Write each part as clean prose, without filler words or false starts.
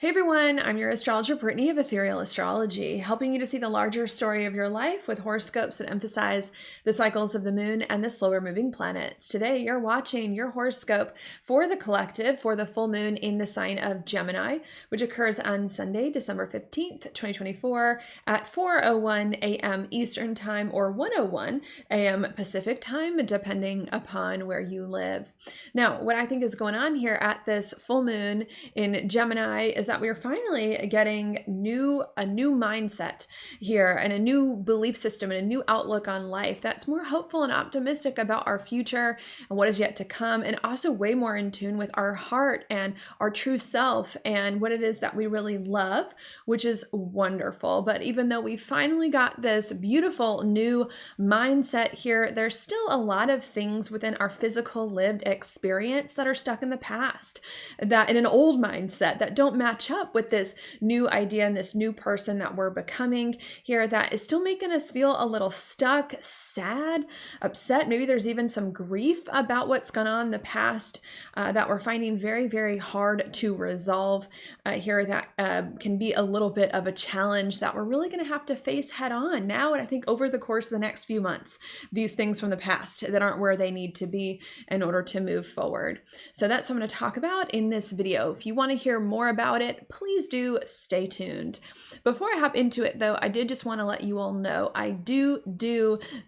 Hey everyone, I'm your astrologer Brittany of Ethereal Astrology, helping you to see the larger story of your life with horoscopes that emphasize the cycles of the moon and the slower moving planets. Today you're watching your horoscope for the collective for the full moon in the sign of Gemini, which occurs on Sunday, December 15th, 2024 at 4:01 a.m. Eastern Time or 1:01 a.m. Pacific Time, depending upon where you live. Now, what I think is going on here at this full moon in Gemini is that we're finally getting a new mindset here and a new belief system and a new outlook on life that's more hopeful and optimistic about our future and what is yet to come, and also way more in tune with our heart and our true self and what it is that we really love, which is wonderful. But even though we finally got this beautiful new mindset here, there's still a lot of things within our physical lived experience that are stuck in the past, that in an old mindset that don't match up with this new idea and this new person that we're becoming here, that is still making us feel a little stuck, sad, upset. Maybe there's even some grief about what's gone on in the past that we're finding very, very hard to resolve here, that can be a little bit of a challenge that we're really going to have to face head on now. And I think over the course of the next few months, these things from the past that aren't where they need to be in order to move forward. So that's what I'm going to talk about in this video. If you want to hear more about it, please do stay tuned. Before I hop into it though, I did just want to let you all know I do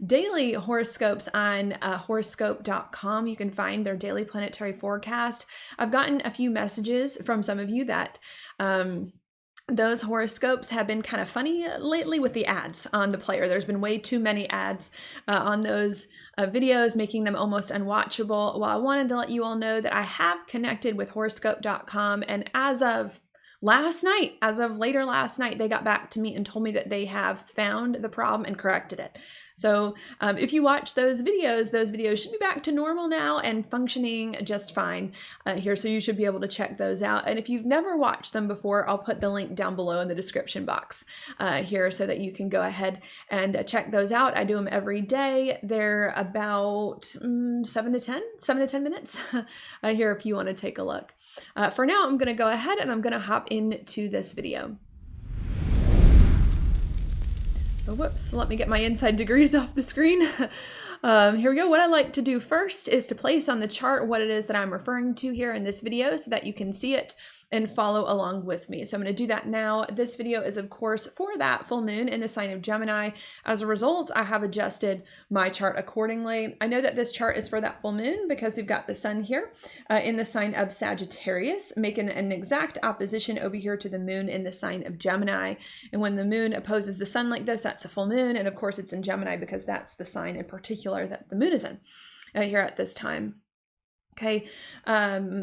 daily horoscopes on horoscope.com. You can find their daily planetary forecast. I've gotten a few messages from some of you that those horoscopes have been kind of funny lately with the ads on the player. There's been way too many ads on those videos, making them almost unwatchable. Well, I wanted to let you all know that I have connected with horoscope.com, and as of later last night, they got back to me and told me that they have found the problem and corrected it. So if you watch those videos should be back to normal now and functioning just fine here. So you should be able to check those out. And if you've never watched them before, I'll put the link down below in the description box here so that you can go ahead and check those out. I do them every day. They're about 7 to 10 minutes here if you want to take a look. For now, I'm going to go ahead and I'm going to hop into this video. Oh, whoops, let me get my inside degrees off the screen. Here we go. What I like to do first is to place on the chart what it is that I'm referring to here in this video so that you can see it and follow along with me. So I'm going to do that now. This video is of course for that full moon in the sign of Gemini. As a result, I have adjusted my chart accordingly. I know that this chart is for that full moon because we've got the sun here in the sign of Sagittarius, making an exact opposition over here to the moon in the sign of Gemini. And when the moon opposes the sun like this, that's a full moon. And of course it's in Gemini because that's the sign in particular that the moon is in here at this time. Okay,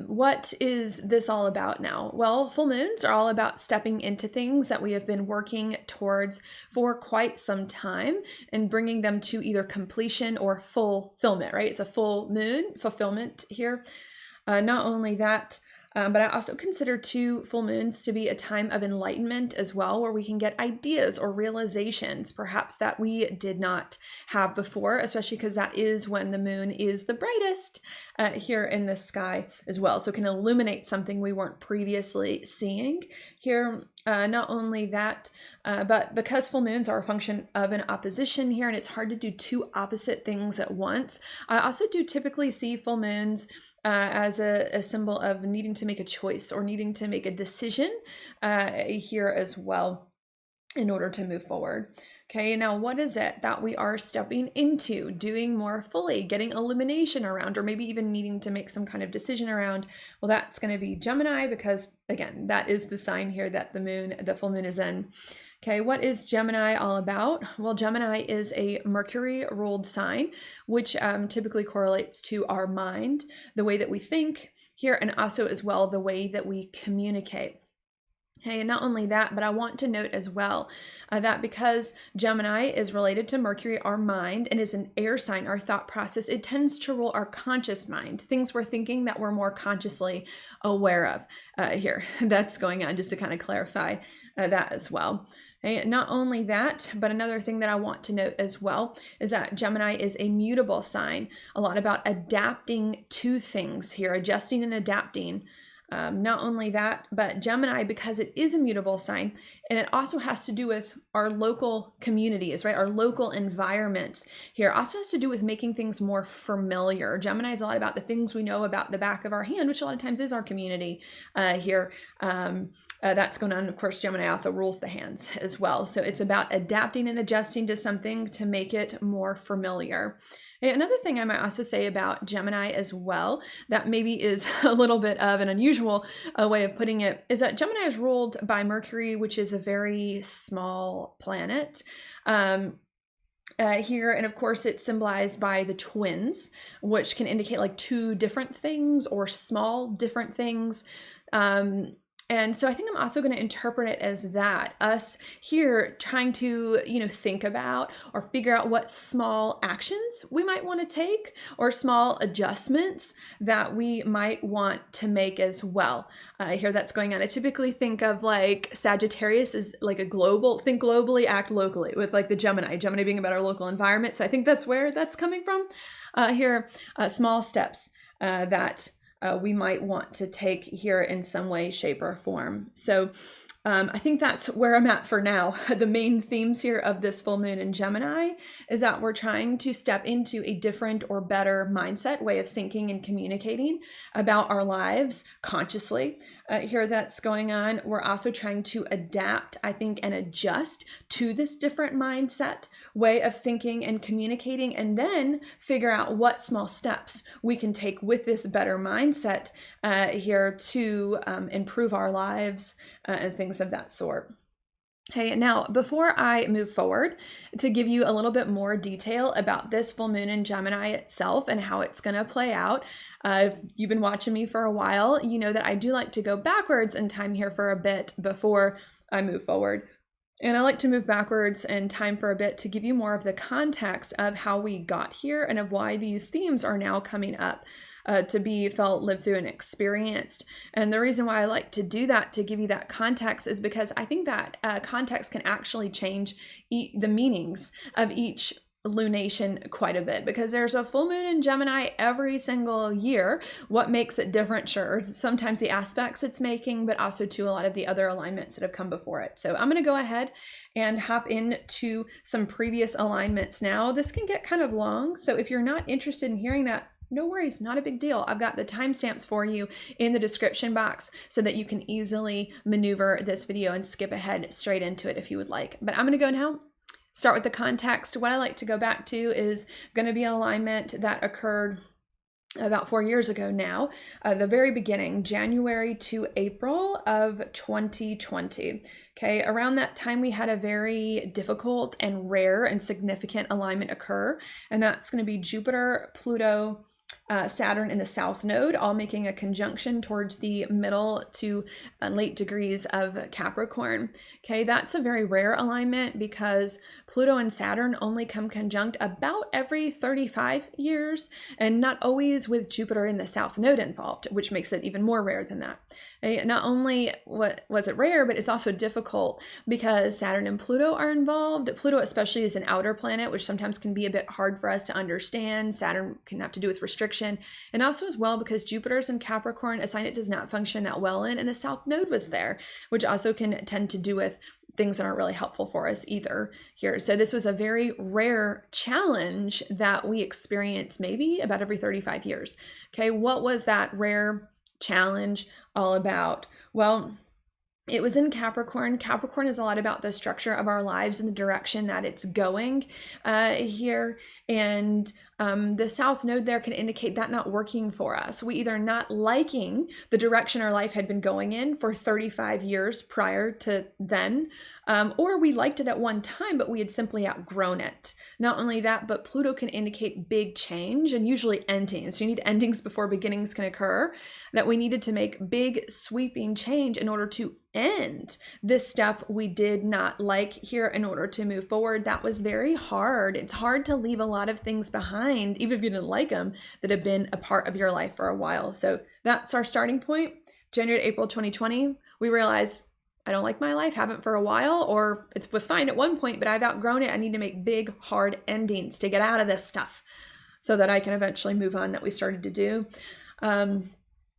what is this all about now? Well, full moons are all about stepping into things that we have been working towards for quite some time and bringing them to either completion or fulfillment, right? It's a full moon fulfillment here. Not only that, but I also consider two full moons to be a time of enlightenment as well, where we can get ideas or realizations perhaps that we did not have before, especially because that is when the moon is the brightest here in the sky as well. So it can illuminate something we weren't previously seeing here. Not only that, but because full moons are a function of an opposition here, and it's hard to do two opposite things at once, I also do typically see full moons as a symbol of needing to make a choice or needing to make a decision here as well in order to move forward. Okay, now what is it that we are stepping into, doing more fully, getting illumination around, or maybe even needing to make some kind of decision around? Well, that's going to be Gemini because, again, that is the sign here that the full moon is in. Okay, what is Gemini all about? Well, Gemini is a Mercury-ruled sign, which typically correlates to our mind, the way that we think here, and also as well the way that we communicate. Okay, and not only that, but I want to note as well that because Gemini is related to Mercury, our mind, and is an air sign, our thought process, it tends to rule our conscious mind, things we're thinking that we're more consciously aware of here. That's going on just to kind of clarify that as well. Okay, not only that, but another thing that I want to note as well is that Gemini is a mutable sign, a lot about adapting to things here, adjusting and adapting Not only that, but Gemini, because it is a mutable sign, and it also has to do with our local communities, right? Our local environments here. Also has to do with making things more familiar. Gemini is a lot about the things we know about the back of our hand, which a lot of times is our community here. That's going on. Of course, Gemini also rules the hands as well. So it's about adapting and adjusting to something to make it more familiar. Another thing I might also say about Gemini as well, that maybe is a little bit of an unusual way of putting it, is that Gemini is ruled by Mercury, which is a very small planet. Here, and of course it's symbolized by the twins, which can indicate like two different things or small different things. And so I think I'm also going to interpret it as that, us here trying to, think about or figure out what small actions we might want to take or small adjustments that we might want to make as well. Here that's going on. I typically think of like Sagittarius as like a global, think globally, act locally, with like the Gemini being about our local environment. So I think that's where that's coming from. Here, small steps that we might want to take here in some way, shape, or form. So I think that's where I'm at for now. The main themes here of this full moon in Gemini is that we're trying to step into a different or better mindset, way of thinking and communicating about our lives consciously. Here that's going on. We're also trying to adapt, I think, and adjust to this different mindset, way of thinking and communicating, and then figure out what small steps we can take with this better mindset here to improve our lives and things of that sort. Okay, now before I move forward to give you a little bit more detail about this full moon in Gemini itself and how it's going to play out, if you've been watching me for a while, you know that I do like to go backwards in time here for a bit before I move forward. And I like to move backwards in time for a bit to give you more of the context of how we got here and of why these themes are now coming up. To be felt, lived through, and experienced. And the reason why I like to do that, to give you that context, is because I think that context can actually change the meanings of each lunation quite a bit, because there's a full moon in Gemini every single year. What makes it different? Sure, sometimes the aspects it's making, but also to a lot of the other alignments that have come before it. So I'm going to go ahead and hop into some previous alignments now. This can get kind of long, so if you're not interested in hearing that, no worries, not a big deal. I've got the timestamps for you in the description box so that you can easily maneuver this video and skip ahead straight into it if you would like. But I'm going to go now, start with the context. What I like to go back to is going to be an alignment that occurred about 4 years ago now, the very beginning, January to April of 2020. Okay, around that time we had a very difficult and rare and significant alignment occur, and that's going to be Jupiter, Pluto, Saturn in the South Node, all making a conjunction towards the middle to late degrees of Capricorn. Okay, that's a very rare alignment because Pluto and Saturn only come conjunct about every 35 years, and not always with Jupiter in the South Node involved, which makes it even more rare than that. Not only was it rare, but it's also difficult because Saturn and Pluto are involved. Pluto especially is an outer planet, which sometimes can be a bit hard for us to understand. Saturn can have to do with restriction, and also as well because Jupiter's in Capricorn, a sign it does not function that well in, and the South Node was there, which also can tend to do with things that aren't really helpful for us either here. So this was a very rare challenge that we experience maybe about every 35 years. Okay, what was that rare challenge all about? Well, it was in Capricorn. Capricorn is a lot about the structure of our lives and the direction that it's going here. And the South Node there can indicate that not working for us. We either not liking the direction our life had been going in for 35 years prior to then, or we liked it at one time, but we had simply outgrown it. Not only that, but Pluto can indicate big change and usually endings. So you need endings before beginnings can occur, that we needed to make big sweeping change in order to end this stuff we did not like here in order to move forward. That was very hard. It's hard to leave a lot of things behind, even if you didn't like them, that have been a part of your life for a while. So that's our starting point. January to April 2020, we realized I don't like my life, haven't for a while, or it was fine at one point, but I've outgrown it. I need to make big, hard endings to get out of this stuff so that I can eventually move on, that we started to do.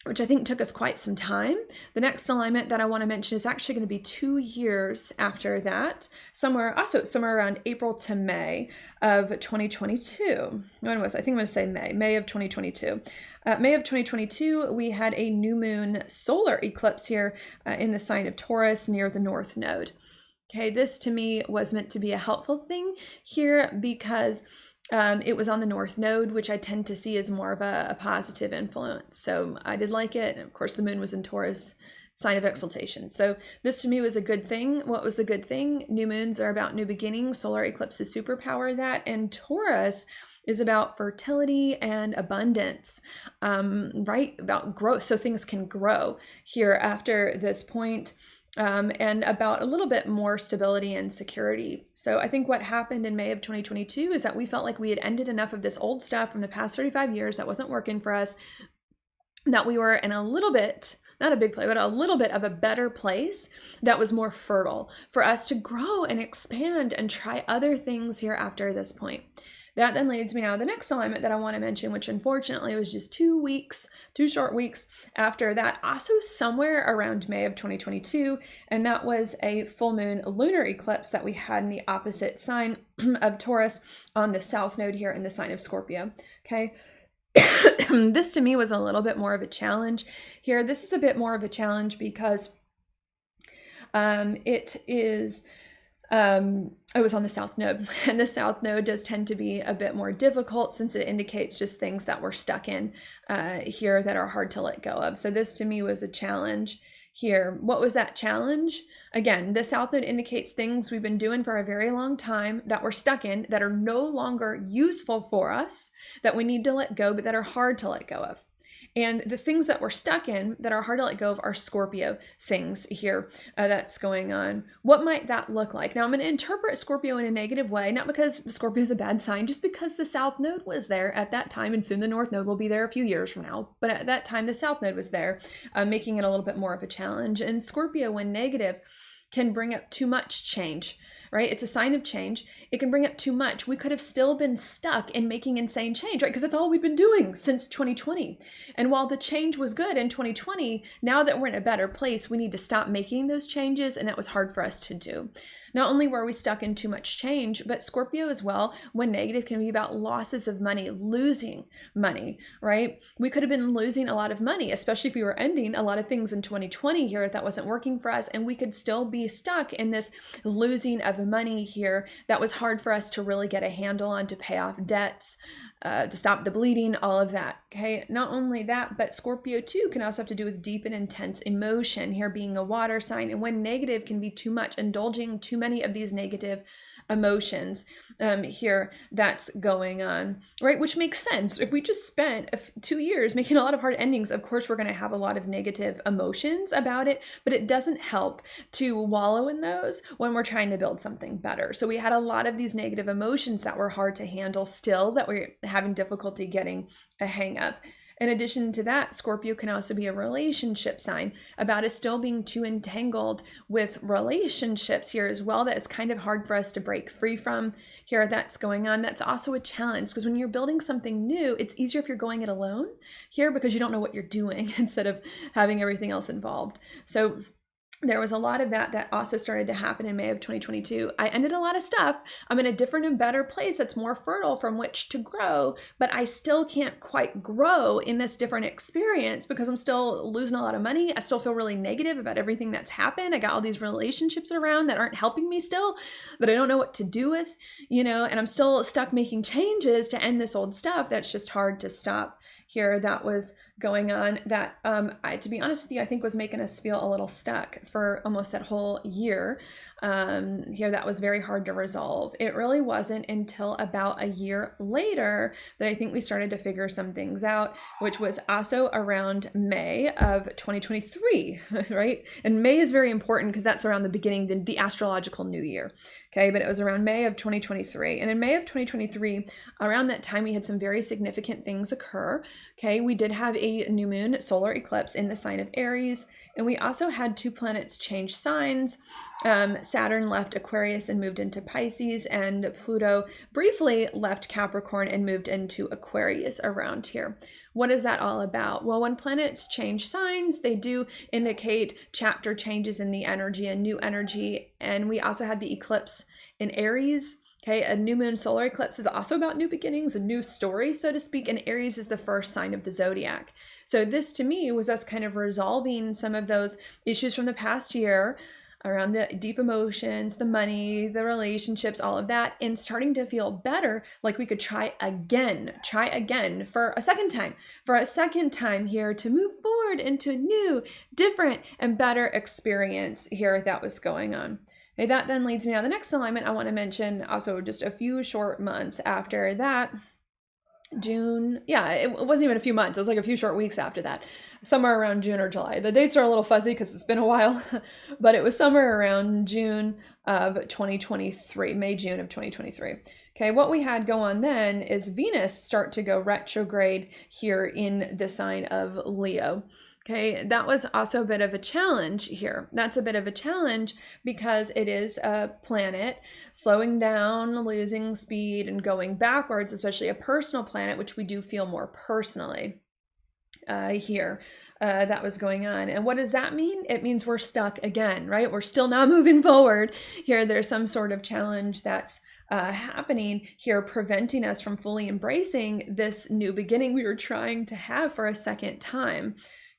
which I think took us quite some time. The next alignment that I want to mention is actually going to be 2 years after that, somewhere around April to May of 2022. When was it? I think I'm going to say May of 2022. May of 2022, we had a new moon solar eclipse here in the sign of Taurus near the North Node. Okay, this to me was meant to be a helpful thing here because it was on the North Node, which I tend to see as more of a positive influence. So I did like it. And of course, the moon was in Taurus, sign of exaltation. So this to me was a good thing. What was the good thing? New moons are about new beginnings. Solar eclipses superpower that. And Taurus is about fertility and abundance, right? About growth. So things can grow here after this point. And about a little bit more stability and security. So I think what happened in May of 2022 is that we felt like we had ended enough of this old stuff from the past 35 years that wasn't working for us, that we were in a little bit, not a big place, but a little bit of a better place that was more fertile for us to grow and expand and try other things here after this point. That then leads me now to the next alignment that I want to mention, which unfortunately was just 2 short weeks after that, also somewhere around May of 2022. And that was a full moon lunar eclipse that we had in the opposite sign of Taurus on the South Node here in the sign of Scorpio. Okay. This to me was a little bit more of a challenge here. This is a bit more of a challenge because it was on the South Node, and the South Node does tend to be a bit more difficult since it indicates just things that we're stuck in here that are hard to let go of. So this to me was a challenge here. What was that challenge? Again, the South Node indicates things we've been doing for a very long time that we're stuck in, that are no longer useful for us, that we need to let go, but that are hard to let go of. And the things that we're stuck in that are hard to let go of are Scorpio things here that's going on. What might that look like? Now, I'm going to interpret Scorpio in a negative way, not because Scorpio is a bad sign, just because the South Node was there at that time, and soon the North Node will be there a few years from now. But at that time, the South Node was there, making it a little bit more of a challenge. And Scorpio, when negative, can bring up too much change, right? It's a sign of change. It can bring up too much. We could have still been stuck in making insane change, right? Because that's all we've been doing since 2020. And while the change was good in 2020, now that we're in a better place, we need to stop making those changes. And that was hard for us to do. Not only were we stuck in too much change, but Scorpio as well, when negative, can be about losses of money, losing money, right? We could have been losing a lot of money, especially if we were ending a lot of things in 2020 here that wasn't working for us. And we could still be stuck in this losing of money here that was hard for us to really get a handle on, to pay off debts, to stop the bleeding, all of that. Okay. Not only that, but Scorpio too can also have to do with deep and intense emotion, here being a water sign. And when negative can be too much, indulging too many of these negative emotions here that's going on, right? Which makes sense. If we just spent 2 years making a lot of hard endings, of course we're going to have a lot of negative emotions about it, but it doesn't help to wallow in those when we're trying to build something better. So we had a lot of these negative emotions that were hard to handle still, that we're having difficulty getting a hang of. In addition to that, Scorpio can also be a relationship sign, about us still being too entangled with relationships here as well. That is kind of hard for us to break free from here. That's going on. That's also a challenge, because when you're building something new, it's easier if you're going it alone here, because you don't know what you're doing instead of having everything else involved. So there was a lot of that also started to happen in May of 2022. I ended a lot of stuff. I'm in a different and better place that's more fertile from which to grow, but I still can't quite grow in this different experience because I'm still losing a lot of money. I still feel really negative about everything that's happened. I got all these relationships around that aren't helping me still, that I don't know what to do with, and I'm still stuck making changes to end this old stuff that's just hard to stop here. That was going on that, to be honest with you, I think was making us feel a little stuck for almost that whole year here. That was very hard to resolve. It really wasn't until about a year later that I think we started to figure some things out, which was also around May of 2023, right? And May is very important because that's around the beginning, the astrological new year. Okay, but it was around May of 2023. And in May of 2023, around that time, we had some very significant things occur. Okay, we did have a new moon solar eclipse in the sign of Aries. And we also had 2 planets change signs. Saturn left Aquarius and moved into Pisces, and Pluto briefly left Capricorn and moved into Aquarius around here. What is that all about? Well, when planets change signs, they do indicate chapter changes in the energy, a new energy. And we also had the eclipse in Aries. Okay, a new moon solar eclipse is also about new beginnings, a new story, so to speak. And Aries is the first sign of the zodiac. So this to me was us kind of resolving some of those issues from the past year around the deep emotions, the money, the relationships, all of that, and starting to feel better, like we could try again for a second time here to move forward into a new, different, and better experience here that was going on. Okay, that then leads me to the next alignment I want to mention, also just a few short months after that. June, yeah, it wasn't even a few months, it was like a few short weeks after that, somewhere around June or July. The dates are a little fuzzy because it's been a while, but it was somewhere around June of 2023, May, June of 2023. Okay, what we had go on then is Venus start to go retrograde here in the sign of Leo. Okay, that was also a bit of a challenge here. That's a bit of a challenge because it is a planet slowing down, losing speed, and going backwards, especially a personal planet, which we do feel more personally here. That was going on. And what does that mean? It means we're stuck again, right? We're still not moving forward. Here, there's some sort of challenge that's happening here, preventing us from fully embracing this new beginning we were trying to have for a second time.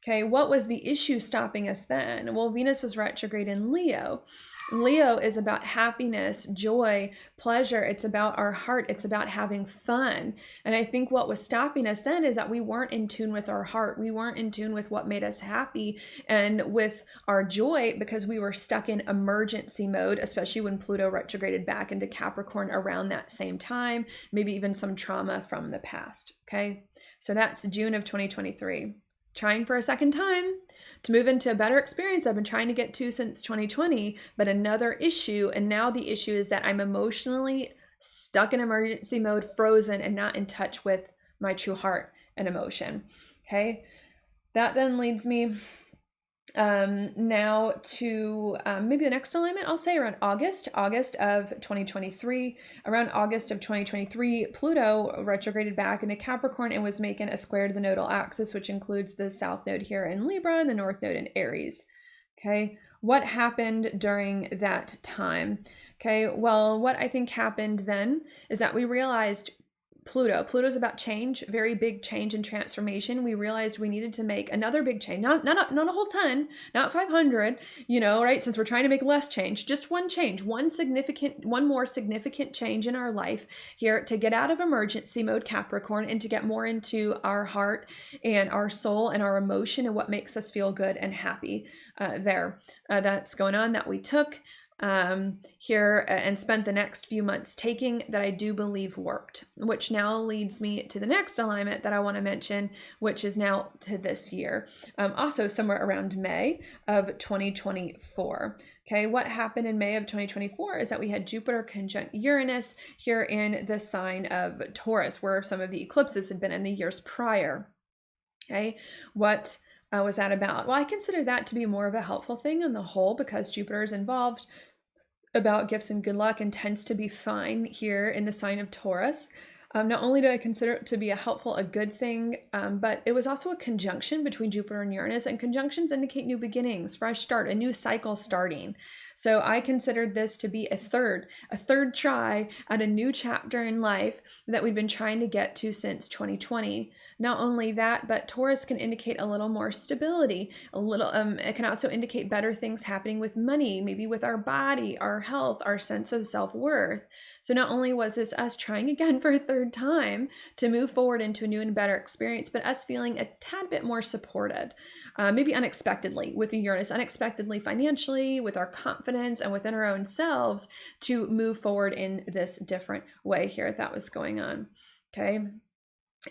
Okay, what was the issue stopping us then? Well, Venus was retrograde in Leo. Leo is about happiness, joy, pleasure. It's about our heart. It's about having fun. And I think what was stopping us then is that we weren't in tune with our heart. We weren't in tune with what made us happy and with our joy because we were stuck in emergency mode, especially when Pluto retrograded back into Capricorn around that same time, maybe even some trauma from the past. Okay, so that's June of 2023. Trying for a second time to move into a better experience I've been trying to get to since 2020, but another issue. And now the issue is that I'm emotionally stuck in emergency mode, frozen, and not in touch with my true heart and emotion. Okay, that then leads me now to maybe the next alignment, I'll say around August of 2023. Around August of 2023, Pluto retrograded back into Capricorn and was making a square to the nodal axis, which includes the south node here in Libra and the north node in Aries. Okay, what happened during that time? Okay, well, what I think happened then is that we realized Pluto's about change, very big change and transformation. We realized we needed to make another big change, not a whole ton, not 500, right? Since we're trying to make less change, just one change, one more significant change in our life here to get out of emergency mode Capricorn and to get more into our heart and our soul and our emotion and what makes us feel good and happy there. That's going on that we took here and spent the next few months taking that I do believe worked, which now leads me to the next alignment that I want to mention, which is now to this year, also somewhere around May of 2024. Okay, what happened in May of 2024 is that we had Jupiter conjunct Uranus here in the sign of Taurus, where some of the eclipses had been in the years prior. Okay, what was that about? Well, I consider that to be more of a helpful thing on the whole because Jupiter is involved about gifts and good luck and tends to be fine here in the sign of Taurus. Not only do I consider it to be a good thing, but it was also a conjunction between Jupiter and Uranus, and conjunctions indicate new beginnings, fresh start, a new cycle starting. So I considered this to be a third try at a new chapter in life that we've been trying to get to since 2020. Not only that, but Taurus can indicate a little more stability, it can also indicate better things happening with money, maybe with our body, our health, our sense of self-worth. So not only was this us trying again for a third time to move forward into a new and better experience, but us feeling a tad bit more supported, maybe unexpectedly with the Uranus, unexpectedly financially, with our confidence and within our own selves to move forward in this different way here that was going on. Okay.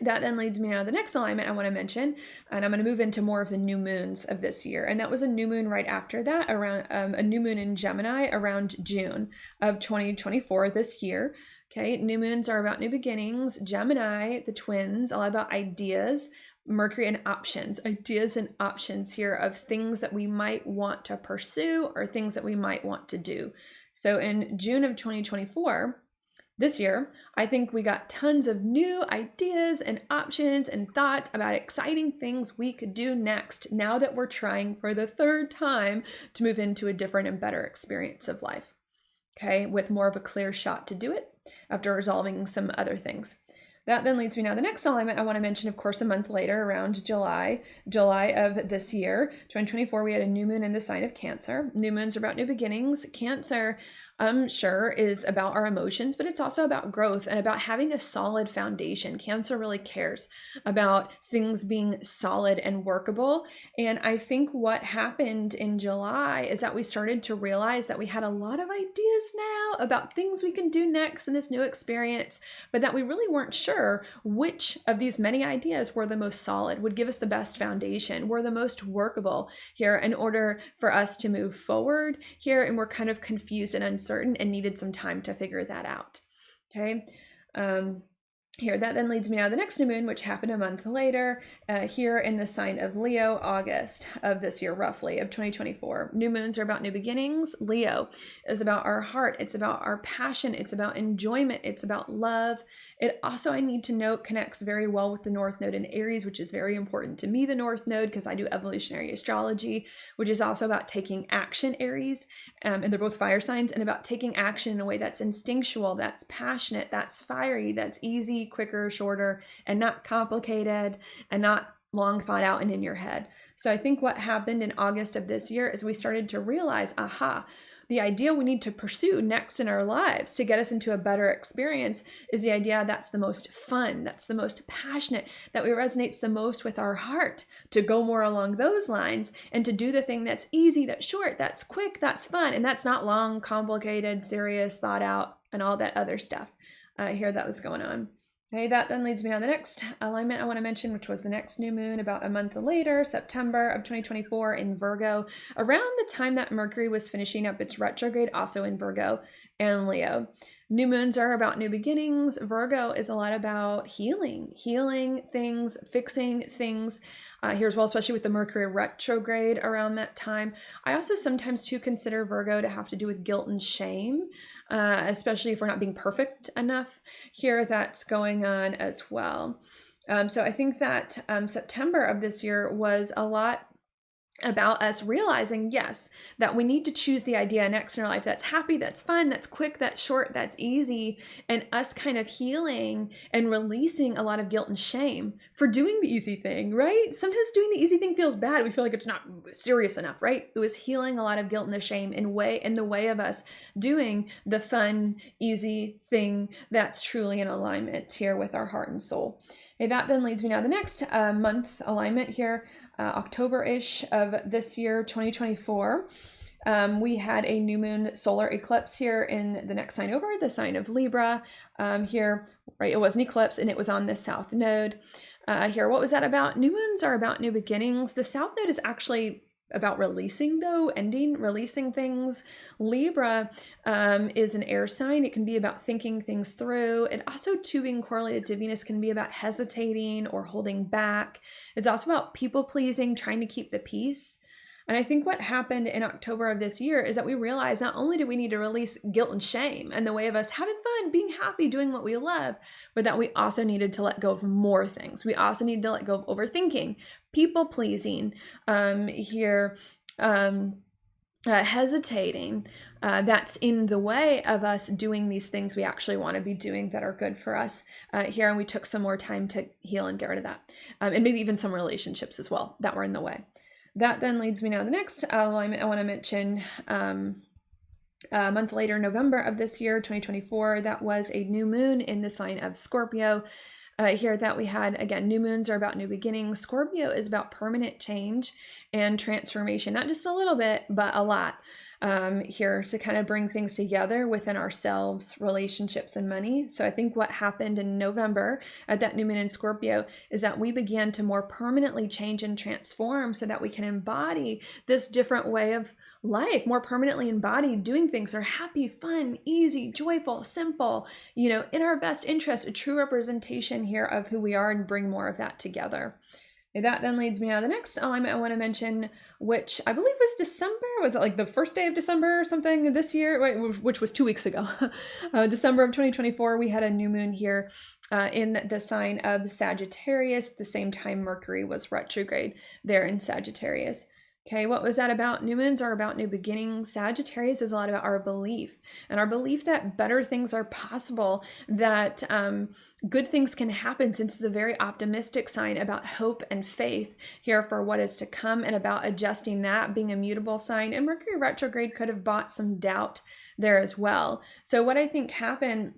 That then leads me now to the next alignment I want to mention, and I'm going to move into more of the new moons of this year. And that was a new moon right after that, around a new moon in Gemini around June of 2024 this year. Okay, new moons are about new beginnings. Gemini, the twins, all about ideas. Mercury and options, ideas and options here of things that we might want to pursue or things that we might want to do. So in June of 2024, This year, I think we got tons of new ideas and options and thoughts about exciting things we could do next now that we're trying for the third time to move into a different and better experience of life. Okay, with more of a clear shot to do it after resolving some other things. That then leads me now. The next alignment I want to mention, of course, a month later, around July of this year, 2024, we had a new moon in the sign of Cancer. New moons are about new beginnings. Cancer, I'm sure, is about our emotions, but it's also about growth and about having a solid foundation. Cancer really cares about things being solid and workable. And I think what happened in July is that we started to realize that we had a lot of ideas now about things we can do next in this new experience, but that we really weren't sure which of these many ideas were the most solid, would give us the best foundation, were the most workable here in order for us to move forward here. And we're kind of confused and uncertain and needed some time to figure that out. Okay. Here, that then leads me now to the next new moon, which happened a month later, here in the sign of Leo, August of this year, roughly, of 2024. New moons are about new beginnings. Leo is about our heart. It's about our passion. It's about enjoyment. It's about love. It also, I need to note, connects very well with the North Node in Aries, which is very important to me, the North Node, because I do evolutionary astrology, which is also about taking action, Aries, and they're both fire signs, and about taking action in a way that's instinctual, that's passionate, that's fiery, that's easy, quicker, shorter, and not complicated, and not long thought out and in your head. So I think what happened in August of this year is we started to realize, the idea we need to pursue next in our lives to get us into a better experience is the idea that's the most fun, that's the most passionate, that resonates the most with our heart, to go more along those lines and to do the thing that's easy, that's short, that's quick, that's fun, and that's not long, complicated, serious, thought out, and all that other stuff here that was going on. Okay, that then leads me on the next alignment I want to mention, which was the next new moon about a month later, September of 2024 in Virgo, around the time that Mercury was finishing up its retrograde, also in Virgo and Leo. New moons are about new beginnings. Virgo is a lot about healing things, fixing things here as well, especially with the Mercury retrograde around that time. I also sometimes too consider Virgo to have to do with guilt and shame, especially if we're not being perfect enough here. That's going on as well. So I think that September of this year was a lot about us realizing, yes, that we need to choose the idea next in our life that's happy, that's fun, that's quick, that's short, that's easy, and us kind of healing and releasing a lot of guilt and shame for doing the easy thing, right? Sometimes doing the easy thing feels bad. We feel like it's not serious enough, right? It was healing a lot of guilt and the shame in the way of us doing the fun, easy thing that's truly in alignment here with our heart and soul. Okay, that then leads me now to the next month alignment here, October-ish of this year, 2024. We had a new moon solar eclipse here in the next sign over, the sign of Libra here, right? It was an eclipse and it was on the South Node here. What was that about? New moons are about new beginnings. The South Node is actually about releasing, releasing things. Libra is an air sign. It can be about thinking things through. And also, too, being correlated to Venus can be about hesitating or holding back. It's also about people pleasing, trying to keep the peace. And I think what happened in October of this year is that we realized not only do we need to release guilt and shame and the way of us having fun, being happy, doing what we love, but that we also needed to let go of more things. We also need to let go of overthinking, people pleasing hesitating, that's in the way of us doing these things we actually want to be doing that are good for us here. And we took some more time to heal and get rid of that. And maybe even some relationships as well that were in the way. That then leads me now to the next alignment I want to mention. A month later, November of this year, 2024, that was a new moon in the sign of Scorpio. Here that we had, again, new moons are about new beginnings. Scorpio is about permanent change and transformation, not just a little bit, but a lot. Here to kind of bring things together within ourselves, relationships, and money. So I think what happened in November at that new moon in Scorpio is that we began to more permanently change and transform so that we can embody this different way of life, more permanently embodied, doing things are happy, fun, easy, joyful, simple, in our best interest, a true representation here of who we are, and bring more of that together. That then leads me on to the next alignment I want to mention, which I believe was December. Was it like the first day of December or something this year? Which was 2 weeks ago. December of 2024, we had a new moon here in the sign of Sagittarius. The same time Mercury was retrograde there in Sagittarius. Okay, what was that about? New moons are about new beginnings. Sagittarius is a lot about our belief and our belief that better things are possible, that good things can happen, since it's a very optimistic sign about hope and faith here for what is to come, and about adjusting that, being a mutable sign. And Mercury retrograde could have brought some doubt there as well. So what I think happened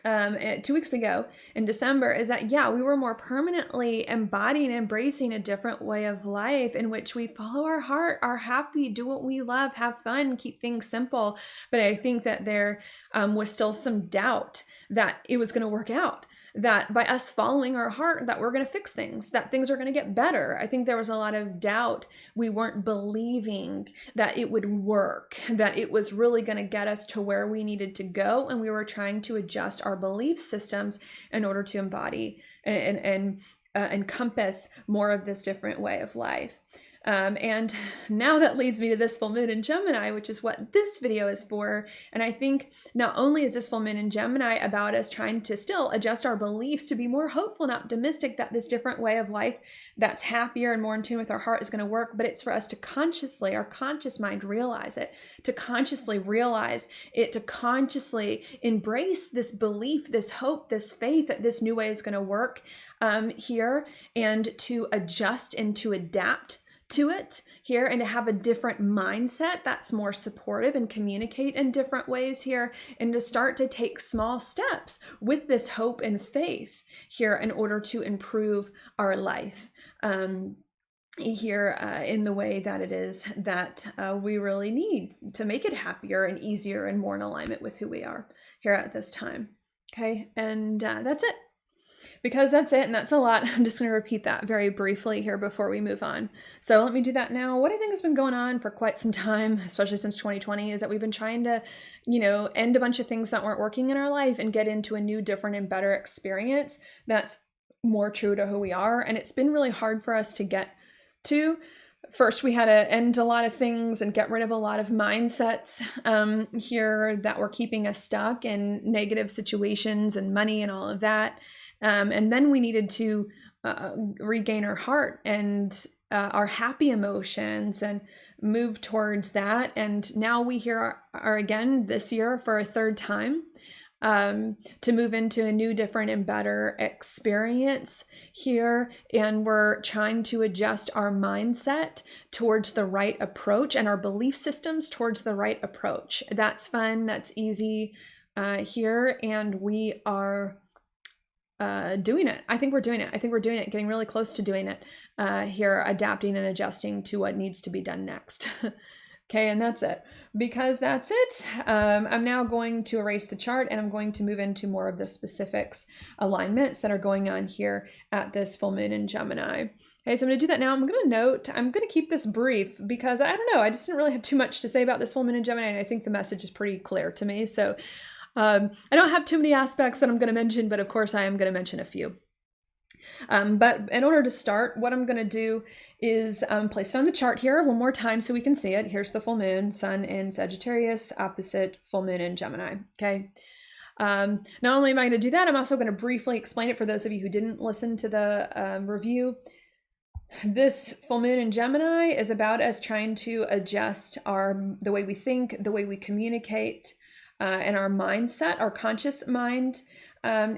2 weeks ago in December is that, yeah, we were more permanently embodying and embracing a different way of life in which we follow our heart, are happy, do what we love, have fun, keep things simple. But I think that there was still some doubt that it was going to work out, that by us following our heart, that we're going to fix things, that things are going to get better. I think there was a lot of doubt. We weren't believing that it would work, that it was really going to get us to where we needed to go. And we were trying to adjust our belief systems in order to embody and encompass more of this different way of life. And now that leads me to this full moon in Gemini, which is what this video is for. And I think not only is this full moon in Gemini about us trying to still adjust our beliefs to be more hopeful and optimistic that this different way of life that's happier and more in tune with our heart is going to work, but it's for us to consciously, our conscious mind, realize it, to consciously realize it, to consciously embrace this belief, this hope, this faith that this new way is going to work here, and to adjust and to adapt to it here, and to have a different mindset that's more supportive and communicate in different ways here, and to start to take small steps with this hope and faith here in order to improve our life here in the way that it is that we really need to make it happier and easier and more in alignment with who we are here at this time. Okay, and that's it. Because that's it, and that's a lot. I'm just going to repeat that very briefly here before we move on. So let me do that now. What I think has been going on for quite some time, especially since 2020, is that we've been trying to, end a bunch of things that weren't working in our life and get into a new, different, and better experience that's more true to who we are. And it's been really hard for us to get to. First, we had to end a lot of things and get rid of a lot of mindsets here that were keeping us stuck in negative situations and money and all of that. And then we needed to regain our heart and our happy emotions and move towards that. And now we here are again this year for a third time to move into a new, different, and better experience here. And we're trying to adjust our mindset towards the right approach and our belief systems towards the right approach. That's fun. That's easy here. And we are doing it. I think we're doing it. Getting really close to doing it here, adapting and adjusting to what needs to be done next. Okay, and that's it. Because that's it, I'm now going to erase the chart, and I'm going to move into more of the specifics, alignments that are going on here at this full moon in Gemini. Okay, so I'm going to do that now. I'm going to keep this brief because I don't know, I just didn't really have too much to say about this full moon in Gemini, and I think the message is pretty clear to me. So I don't have too many aspects that I'm going to mention, but of course I am going to mention a few. But in order to start, what I'm going to do is place it on the chart here one more time so we can see it. Here's the full moon, sun in Sagittarius, opposite full moon in Gemini. Okay. Not only am I going to do that, I'm also going to briefly explain it for those of you who didn't listen to the review. This full moon in Gemini is about us trying to adjust the way we think, the way we communicate, and our mindset, our conscious mind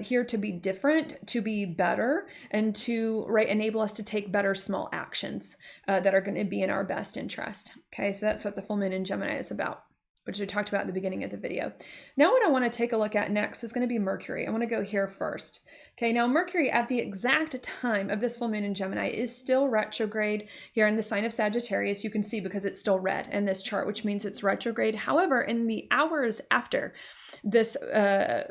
here to be different, to be better, and to enable us to take better small actions that are going to be in our best interest. Okay, so that's what the full moon in Gemini is about, which we talked about at the beginning of the video. Now what I want to take a look at next is going to be Mercury. I want to go here first. Okay, now Mercury at the exact time of this full moon in Gemini is still retrograde here in the sign of Sagittarius. You can see because it's still red in this chart, which means it's retrograde. However, in the hours after this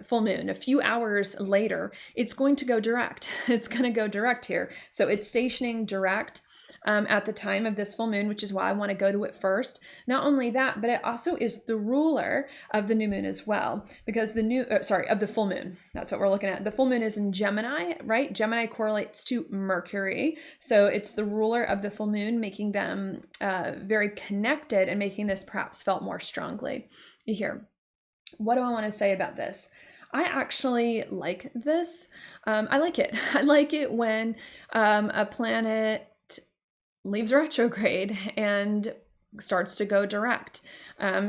full moon, a few hours later, it's going to go direct. It's going to go direct here. So it's stationing direct at the time of this full moon, which is why I want to go to it first. Not only that, but it also is the ruler of the new moon as well, because of the full moon. That's what we're looking at. The full moon is in Gemini, right? Gemini correlates to Mercury. So it's the ruler of the full moon, making them very connected and making this perhaps felt more strongly here. What do I want to say about this? I actually like this. I like it. I like it when a planet leaves retrograde and starts to go direct.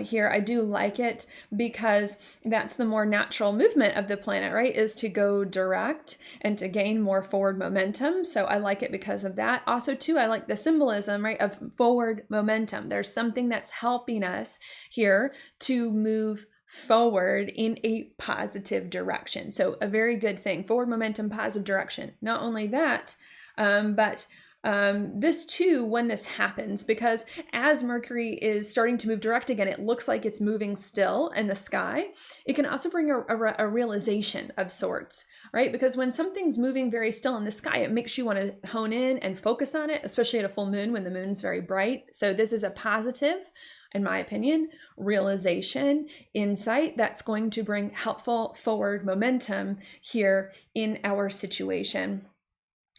Here, I do like it because that's the more natural movement of the planet, right? Is to go direct and to gain more forward momentum. So I like it because of that. Also, too, I like the symbolism, right, of forward momentum. There's something that's helping us here to move forward in a positive direction. So a very good thing, forward momentum, positive direction. Not only that, but this too, when this happens, because as Mercury is starting to move direct again, it looks like it's moving still in the sky. It can also bring a realization of sorts, right? Because when something's moving very still in the sky, it makes you want to hone in and focus on it, especially at a full moon when the moon's very bright. So this is a positive, in my opinion, realization, insight that's going to bring helpful forward momentum here in our situation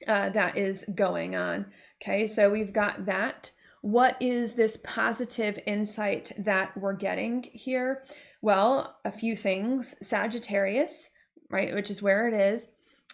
that is going on. Okay, so we've got that. What is this positive insight that we're getting here? Well, a few things. Sagittarius, right, which is where it is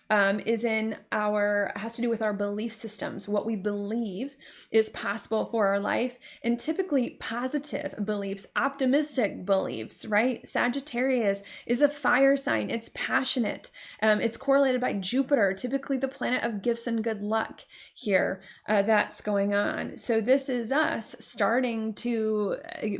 has to do with our belief systems, what we believe is possible for our life, and typically positive beliefs, optimistic beliefs, right? Sagittarius is a fire sign. It's passionate. It's correlated by Jupiter, typically the planet of gifts and good luck here that's going on. So this is us starting to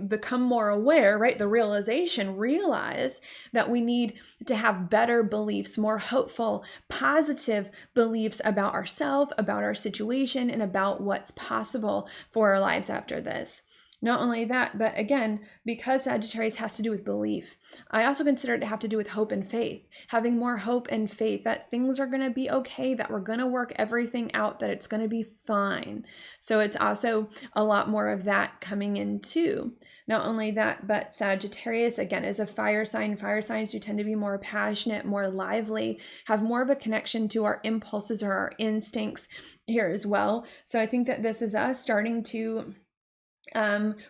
become more aware, right? The realize that we need to have better beliefs, more hopeful, positive beliefs about ourselves, about our situation, and about what's possible for our lives after this. Not only that, but again, because Sagittarius has to do with belief, I also consider it to have to do with hope and faith, having more hope and faith that things are going to be okay, that we're going to work everything out, that it's going to be fine. So it's also a lot more of that coming in too. Not only that, but Sagittarius, again, is a fire sign. Fire signs do tend to be more passionate, more lively, have more of a connection to our impulses or our instincts here as well. So I think that this is us starting to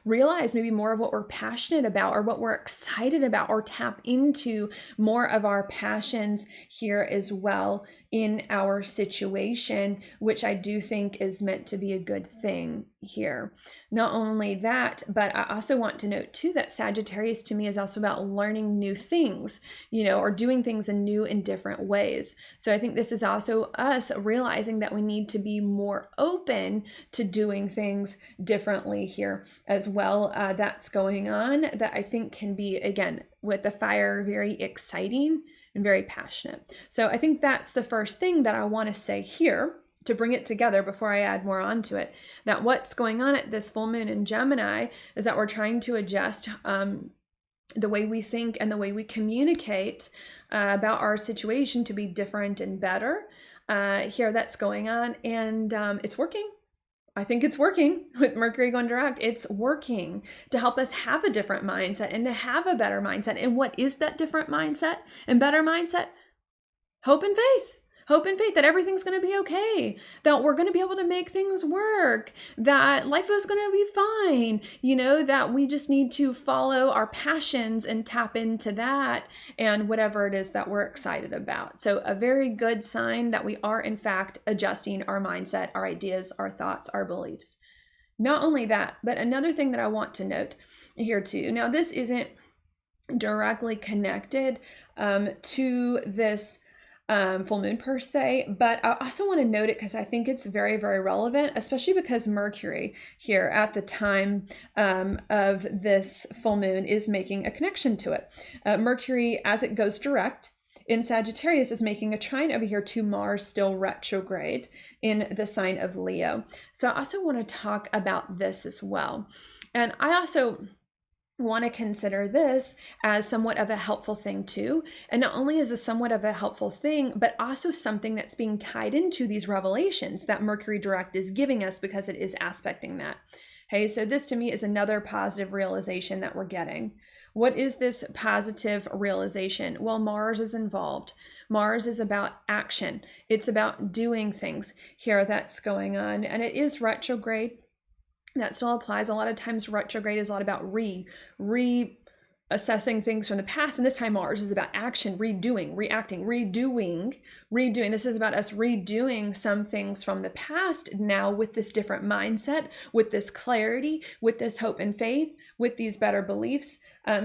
realize maybe more of what we're passionate about or what we're excited about, or tap into more of our passions here as well in our situation, which I do think is meant to be a good thing here. Not only that, but I also want to note too that Sagittarius to me is also about learning new things, or doing things in new and different ways. So I think this is also us realizing that we need to be more open to doing things differently here as well. That's going on that I think can be, again, with the fire, very exciting and very passionate. So I think that's the first thing that I want to say here to bring it together before I add more onto it, that what's going on at this full moon in Gemini is that we're trying to adjust the way we think and the way we communicate about our situation to be different and better. Here that's going on, and it's working. I think it's working with Mercury going direct. It's working to help us have a different mindset and to have a better mindset. And what is that different mindset and better mindset? Hope and faith. Hope and faith that everything's going to be okay, that we're going to be able to make things work, that life is going to be fine, that we just need to follow our passions and tap into that and whatever it is that we're excited about. So a very good sign that we are in fact adjusting our mindset, our ideas, our thoughts, our beliefs. Not only that, but another thing that I want to note here too. Now this isn't directly connected to this full moon per se, but I also want to note it because I think it's very, very relevant, especially because Mercury here at the time of this full moon is making a connection to it. Mercury, as it goes direct in Sagittarius, is making a trine over here to Mars, still retrograde in the sign of Leo. So I also want to talk about this as well. And I also want to consider this as somewhat of a helpful thing too. And not only is this somewhat of a helpful thing, but also something that's being tied into these revelations that Mercury direct is giving us, because it is aspecting that. Okay, so this to me is another positive realization that we're getting. What is this positive realization? Well, Mars is involved. Mars is about action. It's about doing things here that's going on. And it is retrograde. That still applies. A lot of times retrograde is a lot about reassessing things from the past. And this time Mars is about action, redoing, reacting, redoing. This is about us redoing some things from the past now with this different mindset, with this clarity, with this hope and faith, with these better beliefs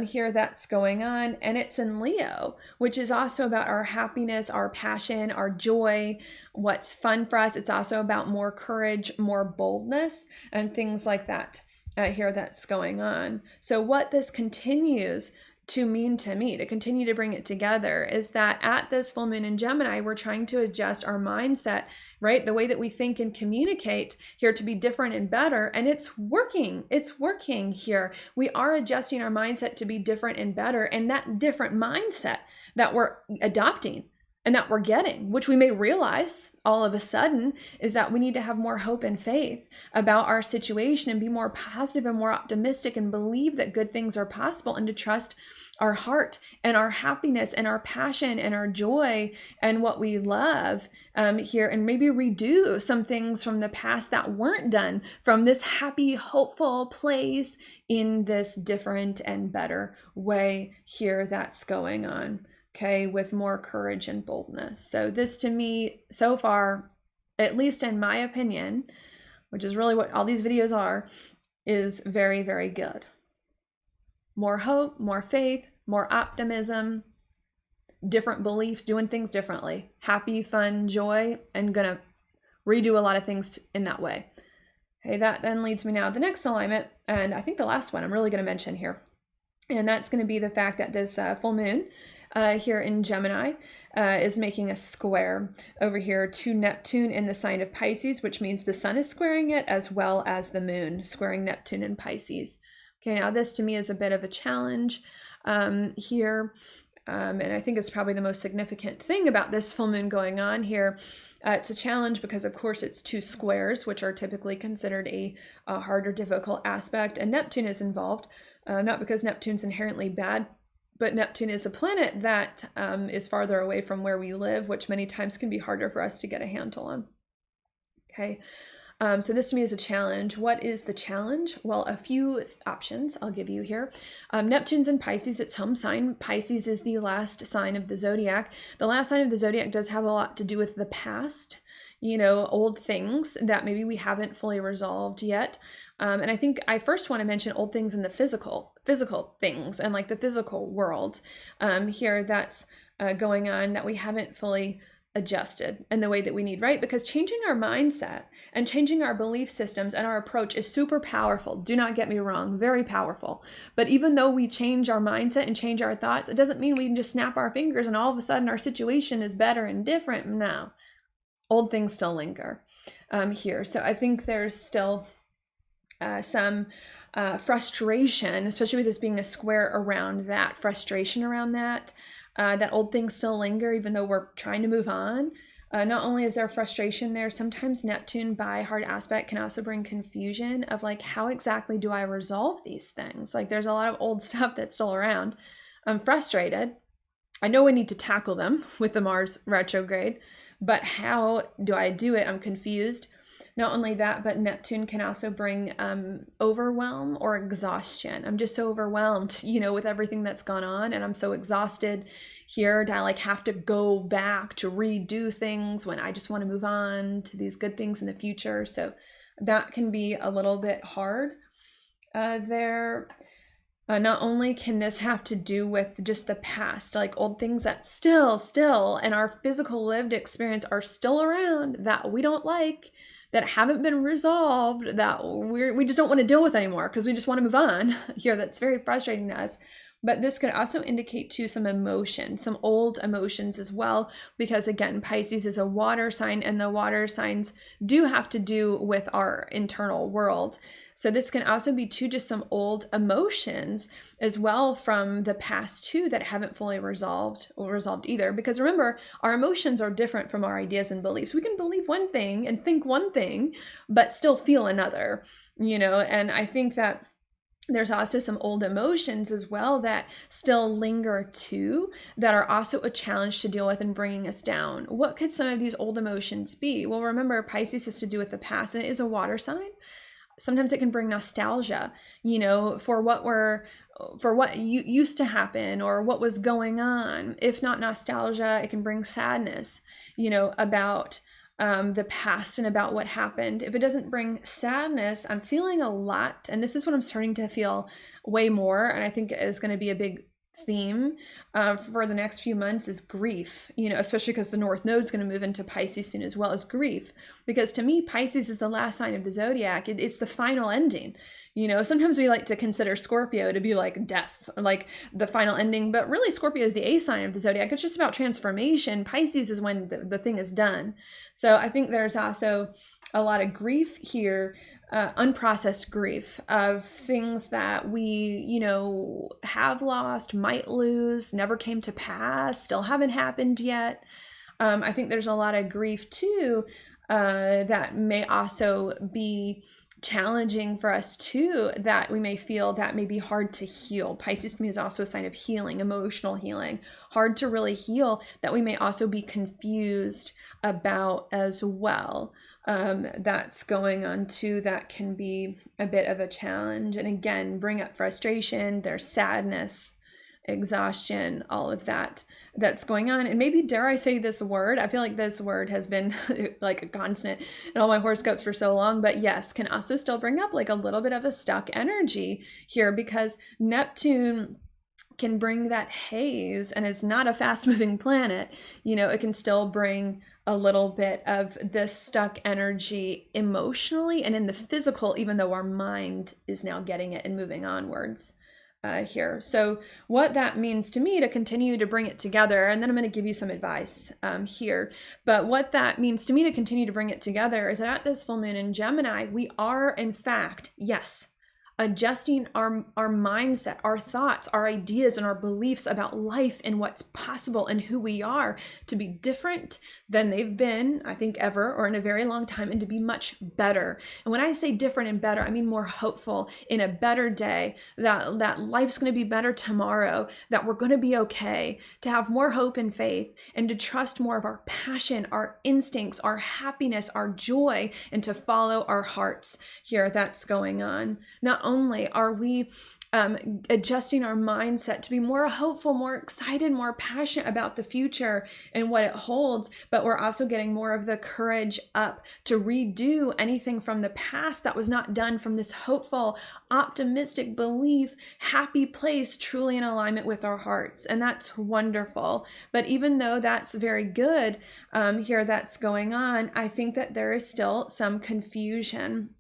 here that's going on. And it's in Leo, which is also about our happiness, our passion, our joy, what's fun for us. It's also about more courage, more boldness, and things like that here that's going on. So what this continues to mean to me, to continue to bring it together, is that at this full moon in Gemini, we're trying to adjust our mindset, right? The way that we think and communicate here to be different and better. And it's working. It's working here. We are adjusting our mindset to be different and better. And that different mindset that we're adopting and that we're getting, which we may realize all of a sudden, is that we need to have more hope and faith about our situation and be more positive and more optimistic and believe that good things are possible, and to trust our heart and our happiness and our passion and our joy and what we love here, and maybe redo some things from the past that weren't done from this happy, hopeful place in this different and better way here that's going on. Okay, with more courage and boldness. So this to me, so far, at least in my opinion, which is really what all these videos are, is very, very good. More hope, more faith, more optimism, different beliefs, doing things differently, happy, fun, joy, and gonna redo a lot of things in that way. Okay, that then leads me now to the next alignment, and I think the last one I'm really gonna mention here. And that's gonna be the fact that this full moon here in Gemini is making a square over here to Neptune in the sign of Pisces, which means the sun is squaring it as well as the moon squaring Neptune in Pisces. Okay, now this to me is a bit of a challenge here. And I think it's probably the most significant thing about this full moon going on here. It's a challenge because, of course, it's two squares, which are typically considered a hard or difficult aspect. And Neptune is involved, not because Neptune's inherently bad, but Neptune is a planet that is farther away from where we live, which many times can be harder for us to get a handle on. Okay, so this to me is a challenge. What is the challenge? Well, a few options I'll give you here. Neptune's in Pisces, its home sign. Pisces is the last sign of the zodiac. The last sign of the zodiac does have a lot to do with the past, you know, old things that maybe we haven't fully resolved yet. And I think I first want to mention old things in the physical things and like the physical world here that's going on that we haven't fully adjusted in the way that we need, right? Because changing our mindset and changing our belief systems and our approach is super powerful. Do not get me wrong, very powerful. But even though we change our mindset and change our thoughts, it doesn't mean we can just snap our fingers and all of a sudden our situation is better and different. No, old things still linger here. So I think there's still some frustration, especially with this being a square around that, frustration around that, that old things still linger even though we're trying to move on. Not only is there frustration there, sometimes Neptune by hard aspect can also bring confusion of like, how exactly do I resolve these things? Like there's a lot of old stuff that's still around. I'm frustrated. I know I need to tackle them with the Mars retrograde, but how do I do it? I'm confused. Not only that, but Neptune can also bring overwhelm or exhaustion. I'm just so overwhelmed, you know, with everything that's gone on, and I'm so exhausted here to like have to go back to redo things when I just want to move on to these good things in the future. So that can be a little bit hard there. Not only can this have to do with just the past, like old things that still and our physical lived experience are still around that we don't like, that haven't been resolved, that we just don't want to deal with anymore because we just want to move on here. That's very frustrating to us. But this could also indicate too some emotion, some old emotions as well, because again, Pisces is a water sign and the water signs do have to do with our internal world. So this can also be too just some old emotions as well from the past too that haven't fully resolved or resolved either. Because remember, our emotions are different from our ideas and beliefs. We can believe one thing and think one thing, but still feel another, and I think that there's also some old emotions as well that still linger too, that are also a challenge to deal with and bringing us down. What could some of these old emotions be? Well, remember, Pisces has to do with the past, and it is a water sign. Sometimes it can bring nostalgia, for what used to happen or what was going on. If not nostalgia, it can bring sadness, about the past and about what happened. If it doesn't bring sadness, I'm feeling a lot, and this is what I'm starting to feel way more, and I think is going to be a big theme for the next few months, is grief, especially because the North Node is going to move into Pisces soon, as well as grief. Because to me, Pisces is the last sign of the zodiac. It's the final ending. Sometimes we like to consider Scorpio to be like death, like the final ending, but really Scorpio is the A sign of the zodiac. It's just about transformation. Pisces is when the thing is done. So I think there's also a lot of grief here, unprocessed grief of things that we, have lost, might lose, never came to pass, still haven't happened yet. I think there's a lot of grief too, that may also be challenging for us too, that we may feel that may be hard to heal. Pisces to me is also a sign of healing, emotional healing, hard to really heal, that we may also be confused about as well. That's going on too, that can be a bit of a challenge, and again bring up frustration. There's sadness, exhaustion, all of that's going on. And maybe, dare I say this word, I feel like this word has been like a constant in all my horoscopes for so long, but yes, can also still bring up like a little bit of a stuck energy here, because Neptune can bring that haze, and it's not a fast moving planet. It can still bring a little bit of this stuck energy emotionally and in the physical, even though our mind is now getting it and moving onwards here. So what that means to me to continue to bring it together, and then I'm going to give you some advice here, but what that means to me to continue to bring it together is that at this full moon in Gemini, we are in fact, yes, adjusting our mindset, our thoughts, our ideas, and our beliefs about life and what's possible and who we are to be different than they've been, I think, ever or in a very long time, and to be much better. And when I say different and better, I mean more hopeful, in a better day, that life's going to be better tomorrow, that we're going to be okay, to have more hope and faith, and to trust more of our passion, our instincts, our happiness, our joy, and to follow our hearts here. That's going on. Not only are we adjusting our mindset to be more hopeful, more excited, more passionate about the future and what it holds, but we're also getting more of the courage up to redo anything from the past that was not done from this hopeful, optimistic belief, happy place, truly in alignment with our hearts. And that's wonderful. But even though that's very good here, that's going on, I think that there is still some confusion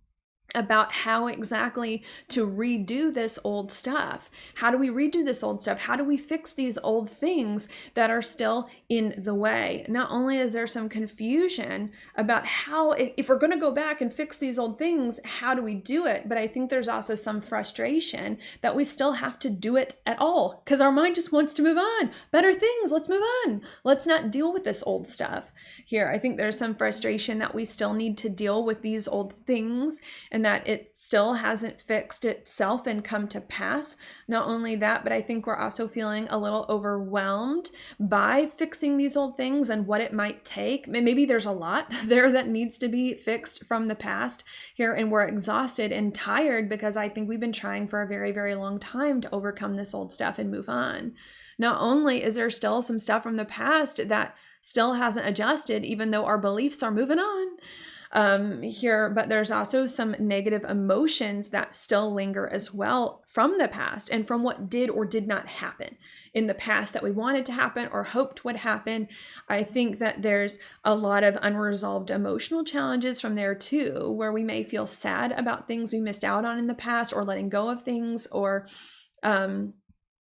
about how exactly to redo this old stuff. How do we redo this old stuff? How do we fix these old things that are still in the way? Not only is there some confusion about how, if we're going to go back and fix these old things, how do we do it? But I think there's also some frustration that we still have to do it at all, because our mind just wants to move on. Better things, let's move on. Let's not deal with this old stuff here. I think there's some frustration that we still need to deal with these old things, and that it still hasn't fixed itself and come to pass. Not only that, but I think we're also feeling a little overwhelmed by fixing these old things and what it might take. Maybe there's a lot there that needs to be fixed from the past here, and we're exhausted and tired because I think we've been trying for a very, very long time to overcome this old stuff and move on. Not only is there still some stuff from the past that still hasn't adjusted, even though our beliefs are moving on here, but there's also some negative emotions that still linger as well from the past and from what did or did not happen in the past that we wanted to happen or hoped would happen. I think that there's a lot of unresolved emotional challenges from there too, where we may feel sad about things we missed out on in the past, or letting go of things, or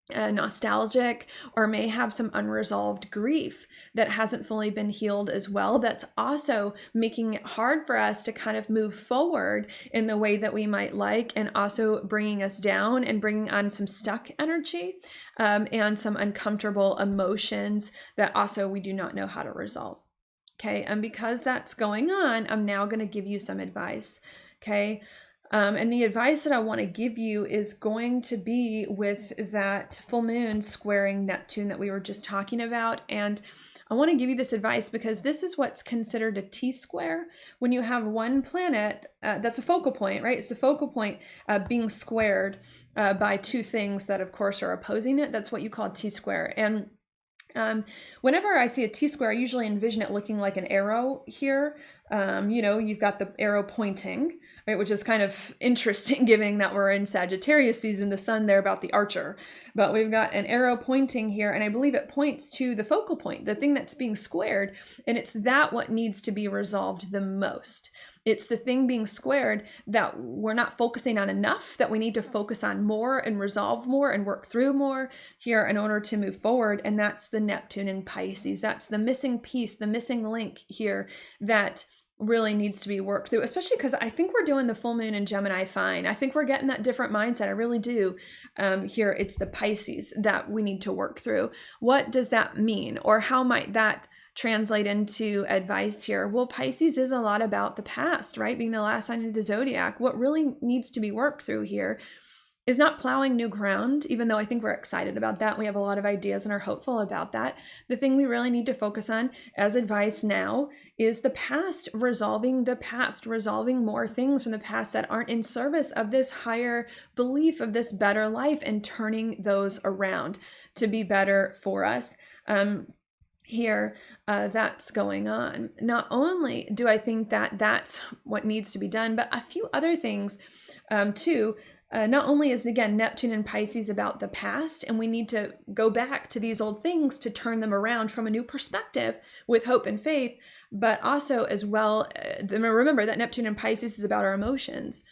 nostalgic, or may have some unresolved grief that hasn't fully been healed as well. That's also making it hard for us to kind of move forward in the way that we might like, and also bringing us down and bringing on some stuck energy and some uncomfortable emotions that also we do not know how to resolve. Okay, and because that's going on, I'm now going to give you some advice. Okay. And the advice that I want to give you is going to be with that full moon squaring Neptune that we were just talking about. And I want to give you this advice because this is what's considered a T-square. When you have one planet, that's a focal point, right? It's a focal point being squared by two things that, of course, are opposing it. That's what you call T-square. And whenever I see a T-square, I usually envision it looking like an arrow here. You've got the arrow pointing, right, which is kind of interesting given that we're in Sagittarius season, the sun there about the archer. But we've got an arrow pointing here, and I believe it points to the focal point, the thing that's being squared, and it's that what needs to be resolved the most. It's the thing being squared that we're not focusing on enough, that we need to focus on more and resolve more and work through more here in order to move forward. And that's the Neptune in Pisces. That's the missing piece, the missing link here that really needs to be worked through, especially because I think we're doing the full moon in Gemini fine. I think we're getting that different mindset. I really do. Here, it's the Pisces that we need to work through. What does that mean? Or how might that translate into advice here? Well, Pisces is a lot about the past, right? Being the last sign of the zodiac. What really needs to be worked through here is not plowing new ground, even though I think we're excited about that. We have a lot of ideas and are hopeful about that. The thing we really need to focus on as advice now is the past, resolving the past, resolving more things from the past that aren't in service of this higher belief of this better life, and turning those around to be better for us. Here, that's going on. Not only do I think that that's what needs to be done, but a few other things too. Not only is, again, Neptune and Pisces about the past, and we need to go back to these old things to turn them around from a new perspective with hope and faith, but also as well, remember that Neptune and Pisces is about our emotions,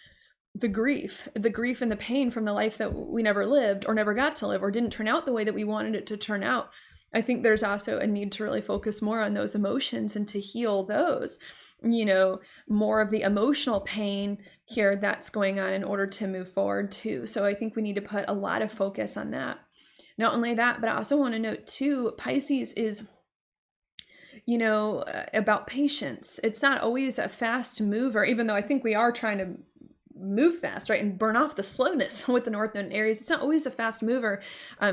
the grief and the pain from the life that we never lived or never got to live or didn't turn out the way that we wanted it to turn out. I think there's also a need to really focus more on those emotions and to heal those, more of the emotional pain here that's going on in order to move forward too. So I think we need to put a lot of focus on that. Not only that, but I also want to note too, Pisces is, about patience. It's not always a fast mover, even though I think we are trying to move fast, right, and burn off the slowness with the North Node in Aries. It's not always a fast mover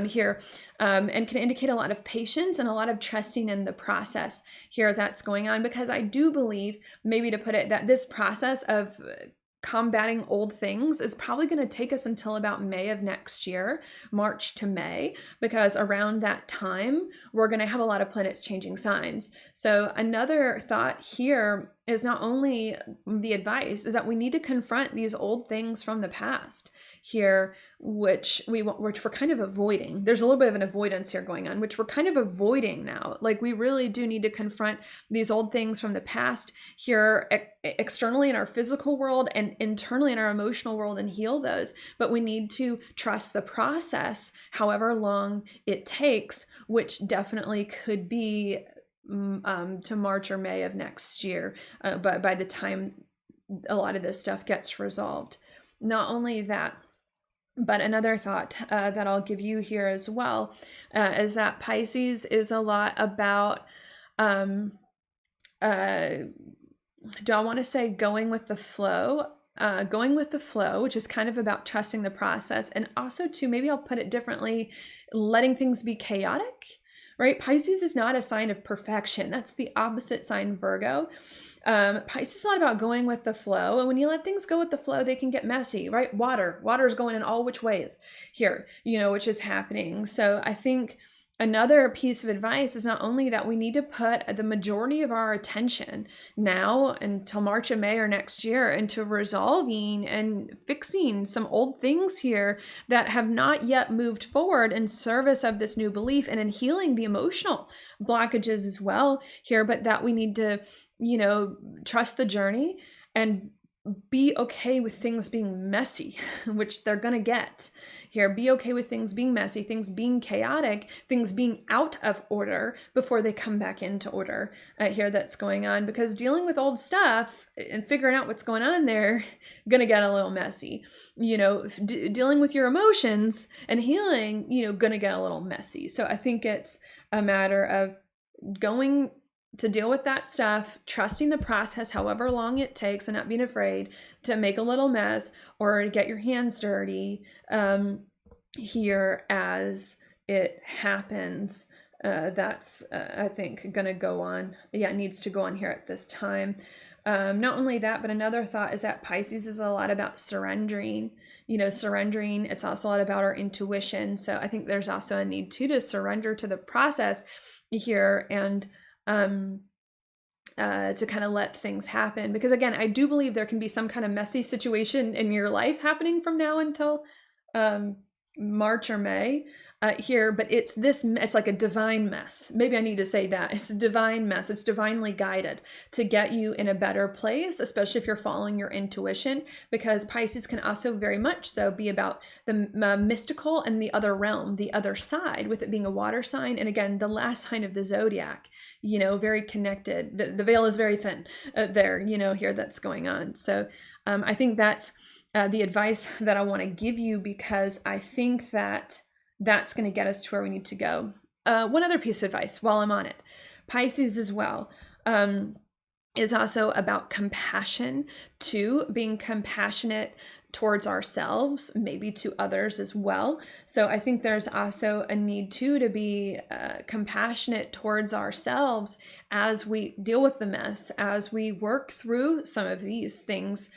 here, and can indicate a lot of patience and a lot of trusting in the process here that's going on, because I do believe, maybe to put it, that this process of combating old things is probably going to take us until about May of next year, March to May, because around that time, we're going to have a lot of planets changing signs. So another thought here is not only the advice is that we need to confront these old things from the past here, which we're kind of avoiding. There's a little bit of an avoidance here going on, which we're kind of avoiding now. Like, we really do need to confront these old things from the past here, externally in our physical world and internally in our emotional world, and heal those. But we need to trust the process, however long it takes, which definitely could be to March or May of next year, but by the time a lot of this stuff gets resolved. Not only that, but another thought that I'll give you here as well is that Pisces is a lot about, do I want to say going with the flow? Which is kind of about trusting the process, and also too, maybe I'll put it differently, letting things be chaotic. Right? Pisces is not a sign of perfection. That's the opposite sign, Virgo. Pisces is not about going with the flow. And when you let things go with the flow, they can get messy, right? Water is going in all which ways here, which is happening. So I think another piece of advice is not only that we need to put the majority of our attention now until March and May or next year into resolving and fixing some old things here that have not yet moved forward in service of this new belief, and in healing the emotional blockages as well here, but that we need to, trust the journey and be okay with things being messy, which they're going to get here. Be okay with things being messy, things being chaotic, things being out of order before they come back into order here that's going on, because dealing with old stuff and figuring out what's going on there going to get a little messy. Dealing with your emotions and healing, going to get a little messy. So I think it's a matter of going to deal with that stuff, trusting the process, however long it takes, and not being afraid to make a little mess or get your hands dirty here as it happens. That's, I think, going to go on. Yeah, it needs to go on here at this time. Not only that, but another thought is that Pisces is a lot about surrendering. Surrendering. It's also a lot about our intuition. So I think there's also a need to surrender to the process here and to kind of let things happen. Because again, I do believe there can be some kind of messy situation in your life happening from now until March or May here, but it's like a divine mess. Maybe I need to say that. It's a divine mess. It's divinely guided to get you in a better place, especially if you're following your intuition, because Pisces can also very much so be about the mystical and the other realm, the other side, with it being a water sign. And again, the last sign of the zodiac, very connected. The veil is very thin there, here that's going on. So I think that's the advice that I want to give you, because I think that's going to get us to where we need to go. One other piece of advice while I'm on it. Pisces as well is also about compassion too, being compassionate towards ourselves, maybe to others as well. So I think there's also a need to be compassionate towards ourselves as we deal with the mess, as we work through some of these things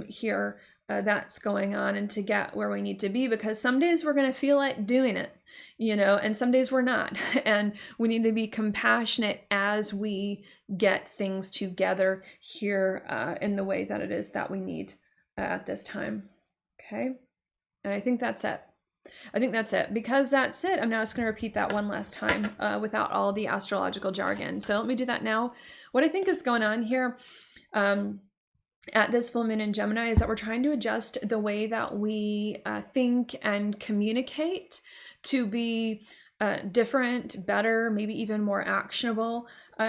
here that's going on, and to get where we need to be, because some days we're going to feel like doing it, and some days we're not. And we need to be compassionate as we get things together here in the way that it is that we need at this time. Okay. And I think that's it. Because that's it, I'm now just going to repeat that one last time without all the astrological jargon. So let me do that now. What I think is going on here at this full moon in Gemini is that we're trying to adjust the way that we think and communicate to be different, better, maybe even more actionable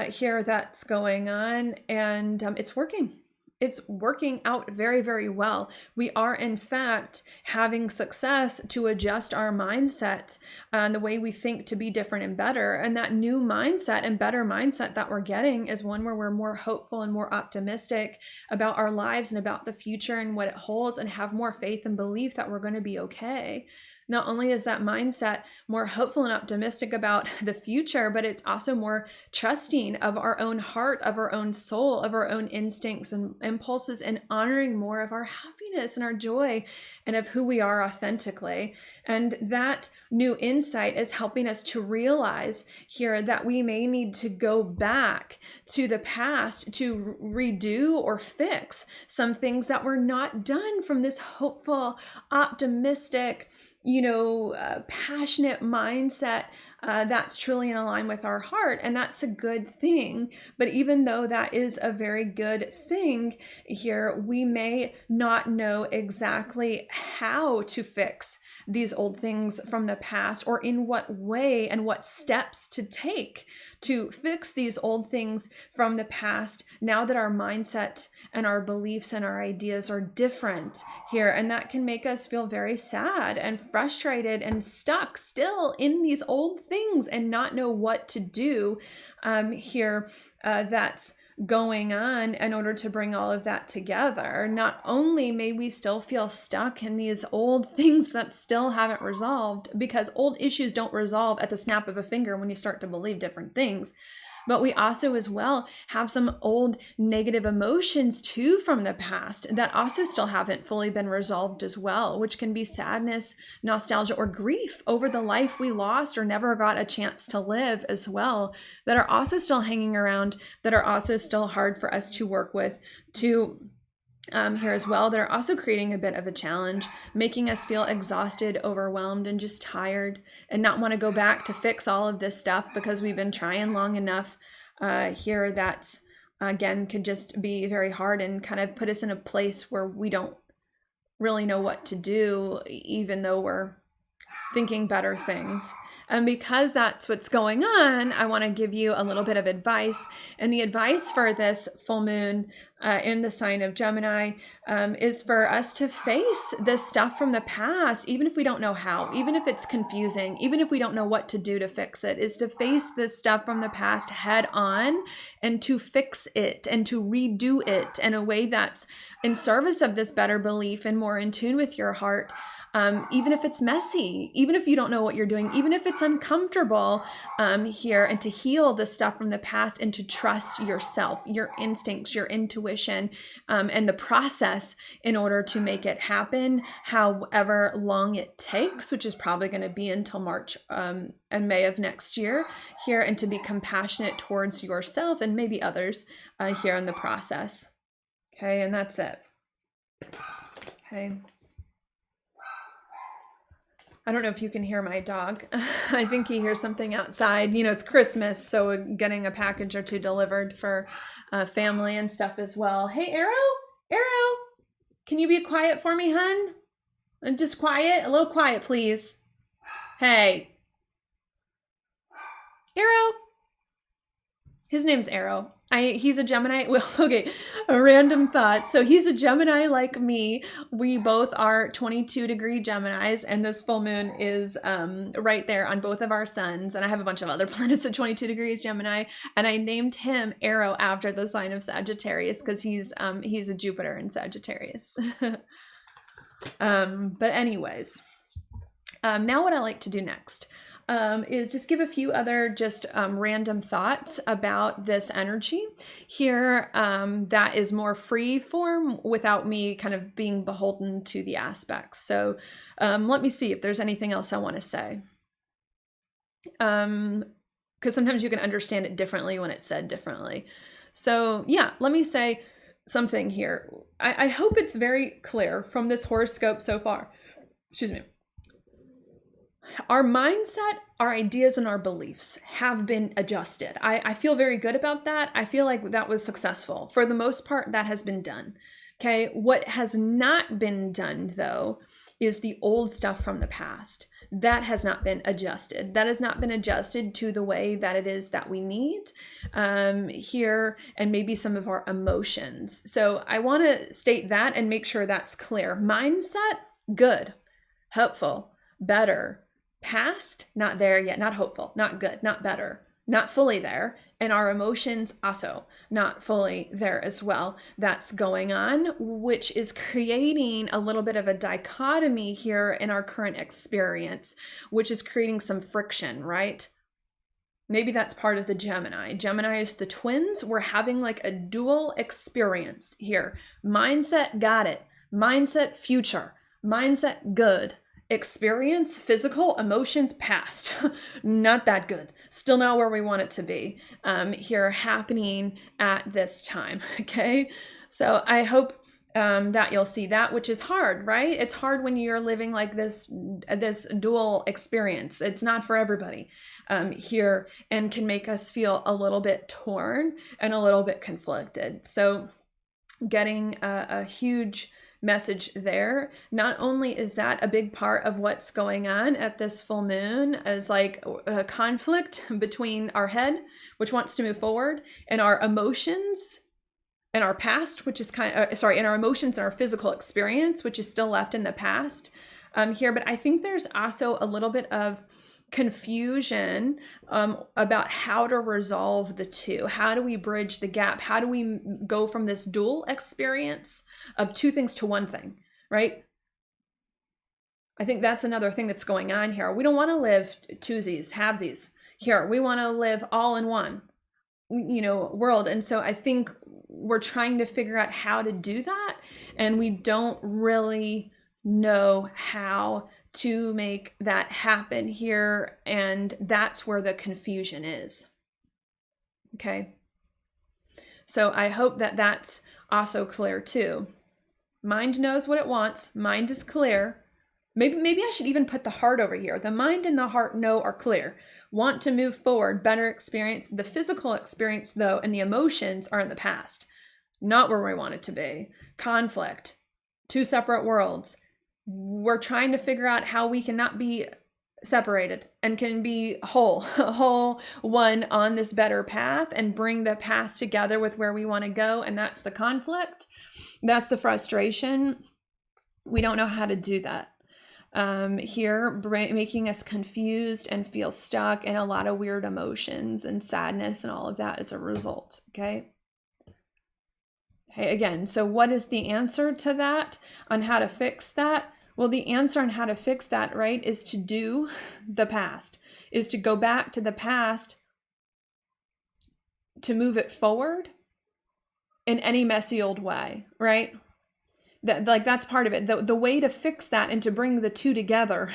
here that's going on. And it's working. It's working out very, very well. We are, in fact, having success to adjust our mindset and the way we think to be different and better. And that new mindset and better mindset that we're getting is one where we're more hopeful and more optimistic about our lives and about the future and what it holds, and have more faith and belief that we're going to be okay. Not only is that mindset more hopeful and optimistic about the future, but it's also more trusting of our own heart, of our own soul, of our own instincts and impulses, and honoring more of our happiness and our joy and of who we are authentically. And that new insight is helping us to realize here that we may need to go back to the past to redo or fix some things that were not done from this hopeful, optimistic, passionate mindset that's truly in line with our heart. And that's a good thing. But even though that is a very good thing here, we may not know exactly how to fix these old things from the past, or in what way and what steps to take to fix these old things from the past, now that our mindset and our beliefs and our ideas are different here. And that can make us feel very sad and frustrated and stuck still in these old things and not know what to do here. That's going on in order to bring all of that together. Not only may we still feel stuck in these old things that still haven't resolved, because old issues don't resolve at the snap of a finger when you start to believe different things, but we also as well have some old negative emotions too from the past that also still haven't fully been resolved as well, which can be sadness, nostalgia, or grief over the life we lost or never got a chance to live as well, that are also still hanging around, that are also still hard for us to work with here as well. They're also creating a bit of a challenge, making us feel exhausted, overwhelmed, and just tired, and not want to go back to fix all of this stuff because we've been trying long enough here. That's again, could just be very hard and kind of put us in a place where we don't really know what to do, even though we're thinking better things. And because that's what's going on, I want to give you a little bit of advice. And the advice for this full moon in the sign of Gemini is for us to face this stuff from the past, even if we don't know how, even if it's confusing, even if we don't know what to do to fix it, is to face this stuff from the past head on and to fix it and to redo it in a way that's in service of this better belief and more in tune with your heart. Even if it's messy, even if you don't know what you're doing, even if it's uncomfortable here, and to heal the stuff from the past and to trust yourself, your instincts, your intuition, and the process in order to make it happen, however long it takes, which is probably going to be until March and May of next year here, and to be compassionate towards yourself and maybe others here in the process. Okay, and that's it. Okay. I don't know if you can hear my dog. I think he hears something outside. You know, it's Christmas, so we're getting a package or two delivered for family and stuff as well. Hey, Arrow, can you be quiet for me, hun? And just quiet, a little quiet, please. Hey, Arrow. His name's Arrow. He's a Gemini. Well, okay, a random thought. So he's a Gemini like me. We both are 22-degree Geminis, and this full moon is right there on both of our suns. And I have a bunch of other planets at 22 degrees Gemini, and I named him Arrow after the sign of Sagittarius because he's a Jupiter in Sagittarius. But anyways, now what I like to do next is just give a few other just random thoughts about this energy here that is more free form without me kind of being beholden to the aspects. So let me see if there's anything else I want to say. Because sometimes you can understand it differently when it's said differently. So yeah, let me say something here. I hope it's very clear from this horoscope so far. Excuse me. Our mindset, our ideas, and our beliefs have been adjusted. I feel very good about that. I feel like that was successful. For the most part, that has been done. Okay, what has not been done, though, is the old stuff from the past. That has not been adjusted. That has not been adjusted to the way that it is that we need here, and maybe some of our emotions. So I want to state that and make sure that's clear. Mindset, good, hopeful, better. Past, not there yet, not hopeful, not good, not better, not fully there. And our emotions also not fully there as well. That's going on, which is creating a little bit of a dichotomy here in our current experience, which is creating some friction, right? Maybe that's part of the Gemini. Gemini is the twins. We're having like a dual experience here. Mindset, got it. Mindset, future. Mindset, good. Experience, physical, emotions, past. Not that good. Still not where we want it to be here happening at this time. Okay. So I hope that you'll see that, which is hard, right? It's hard when you're living like this dual experience. It's not for everybody here, and can make us feel a little bit torn and a little bit conflicted. So getting a huge message there. Not only is that a big part of what's going on at this full moon, as like a conflict between our head, which wants to move forward, and our emotions and our past, which is and our emotions and our physical experience, which is still left in the past here. But I think there's also a little bit of confusion about how to resolve the two. How do we bridge the gap? How do we go from this dual experience of two things to one thing, right? I think that's another thing that's going on here. We don't want to live twosies, halvesies here. We want to live all in one, world. And so I think we're trying to figure out how to do that, and we don't really know how to make that happen here, and that's where the confusion is. Okay, so I hope that that's also clear too. Mind knows what it wants. Mind is clear. Maybe I should even put the heart over here. The mind and the heart are clear, want to move forward, better experience. The physical experience, though, and the emotions are in the past, not where we want it to be. Conflict, two separate worlds. We're trying to figure out how we cannot be separated and can be whole one on this better path and bring the past together with where we want to go. And that's the conflict. That's the frustration. We don't know how to do that. Here, making us confused and feel stuck and a lot of weird emotions and sadness and all of that as a result. Okay. Okay. Again, so what is the answer to that on how to fix that? Well, the answer on how to fix that, right, is to do the past, is to go back to the past to move it forward in any messy old way, right? That's part of it. The way to fix that and to bring the two together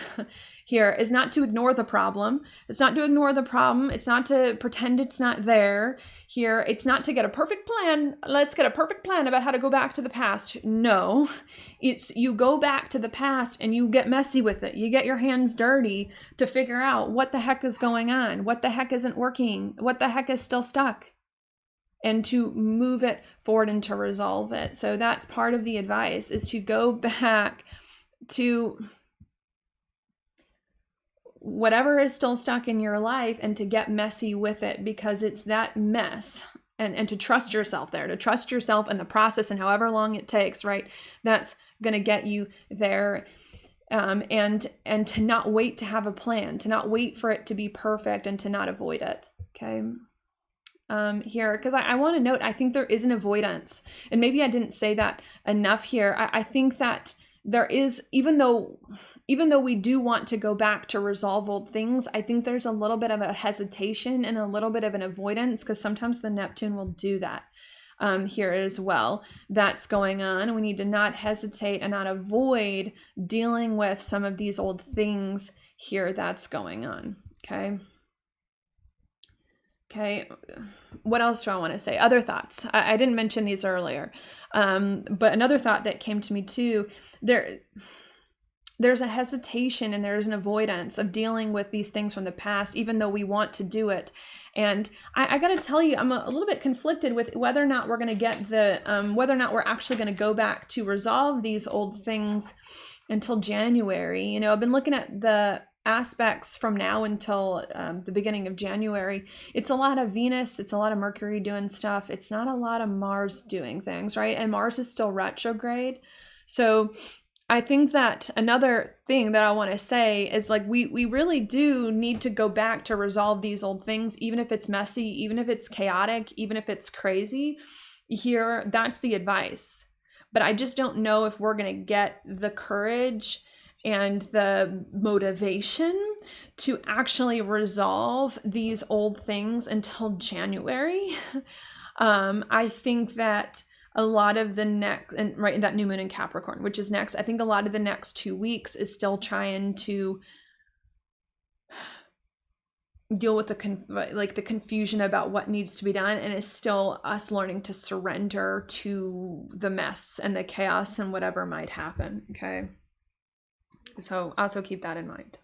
here is not to ignore the problem. It's not to ignore the problem. It's not to pretend it's not there here. It's not to get a perfect plan. Let's get a perfect plan about how to go back to the past. No, it's you go back to the past and you get messy with it. You get your hands dirty to figure out what the heck is going on, what the heck isn't working, what the heck is still stuck, and to move it forward and to resolve it. So that's part of the advice, is to go back to whatever is still stuck in your life and to get messy with it, because it's that mess. And to trust yourself there, to trust yourself in the process and however long it takes, right? That's going to get you there. And to not wait to have a plan, to not wait for it to be perfect, and to not avoid it. Okay. Here, because I want to note, I think there is an avoidance, and maybe I didn't say that enough here. I think that there is, even though we do want to go back to resolve old things, I think there's a little bit of a hesitation and a little bit of an avoidance, because sometimes the Neptune will do that here as well. That's going on. We need to not hesitate and not avoid dealing with some of these old things here that's going on. Okay. Okay, what else do I want to say? Other thoughts. I didn't mention these earlier, but another thought that came to me too, there's a hesitation and there's an avoidance of dealing with these things from the past, even though we want to do it. And I got to tell you, I'm a little bit conflicted with whether or not we're going to get whether or not we're actually going to go back to resolve these old things until January. You know, I've been looking at the aspects from now until the beginning of January. It's a lot of Venus, it's a lot of Mercury doing stuff. It's not a lot of Mars doing things, right? And Mars is still retrograde. So I think that another thing that I want to say is, like, we really do need to go back to resolve these old things, even if it's messy, even if it's chaotic, even if it's crazy. Here, that's the advice. But I just don't know if we're going to get the courage and the motivation to actually resolve these old things until January. I think that a lot of the next, and right in that new moon in Capricorn, which is next, I think a lot of the next 2 weeks is still trying to deal with the confusion about what needs to be done, and it's still us learning to surrender to the mess and the chaos and whatever might happen. Okay. So also keep that in mind.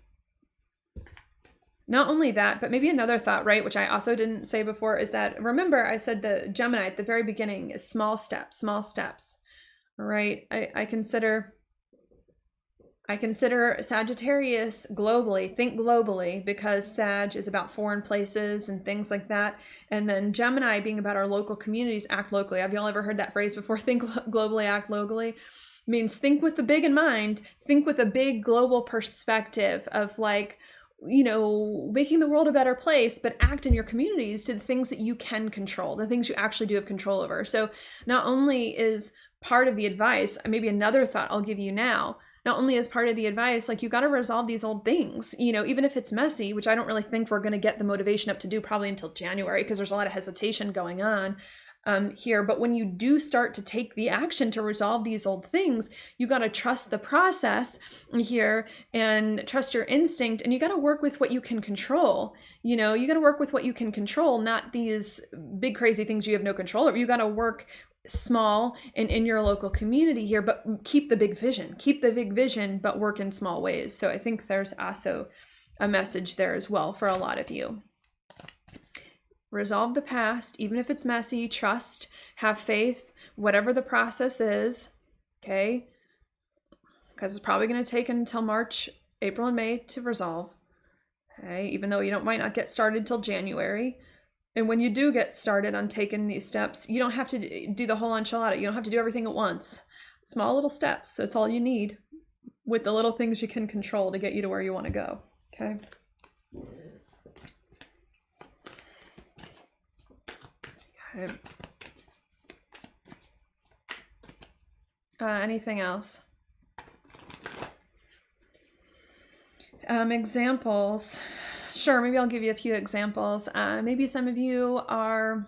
Not only that, but maybe another thought, right, which I also didn't say before, is that, remember I said the Gemini at the very beginning is small steps, right? I consider Sagittarius globally, think globally, because Sag is about foreign places and things like that. And then Gemini being about our local communities, act locally. Have y'all ever heard that phrase before? Think globally, act locally. Means think with the big in mind, think with a big global perspective of, like, you know, making the world a better place, but act in your communities to the things that you can control, the things you actually do have control over. So not only is part of the advice, maybe another thought I'll give you now, not only is part of the advice, like, you got to resolve these old things, you know, even if it's messy, which I don't really think we're going to get the motivation up to do probably until January, because there's a lot of hesitation going on. here. But when you do start to take the action to resolve these old things, you got to trust the process here and trust your instinct, and you got to work with what you can control. You know, you got to work with what you can control, not these big crazy things you have no control over. You got to work small and in your local community here, but keep the big vision, but work in small ways. So I think there's also a message there as well for a lot of you. Resolve the past, even if it's messy. Trust, have faith, whatever the process is, okay? Because it's probably going to take until March, April, and May to resolve, okay? Even though you might not get started till January. And when you do get started on taking these steps, you don't have to do the whole enchilada. You don't have to do everything at once. Small little steps, that's all you need, with the little things you can control to get you to where you want to go, okay? Anything else? Examples. Sure, maybe I'll give you a few examples. Maybe some of you are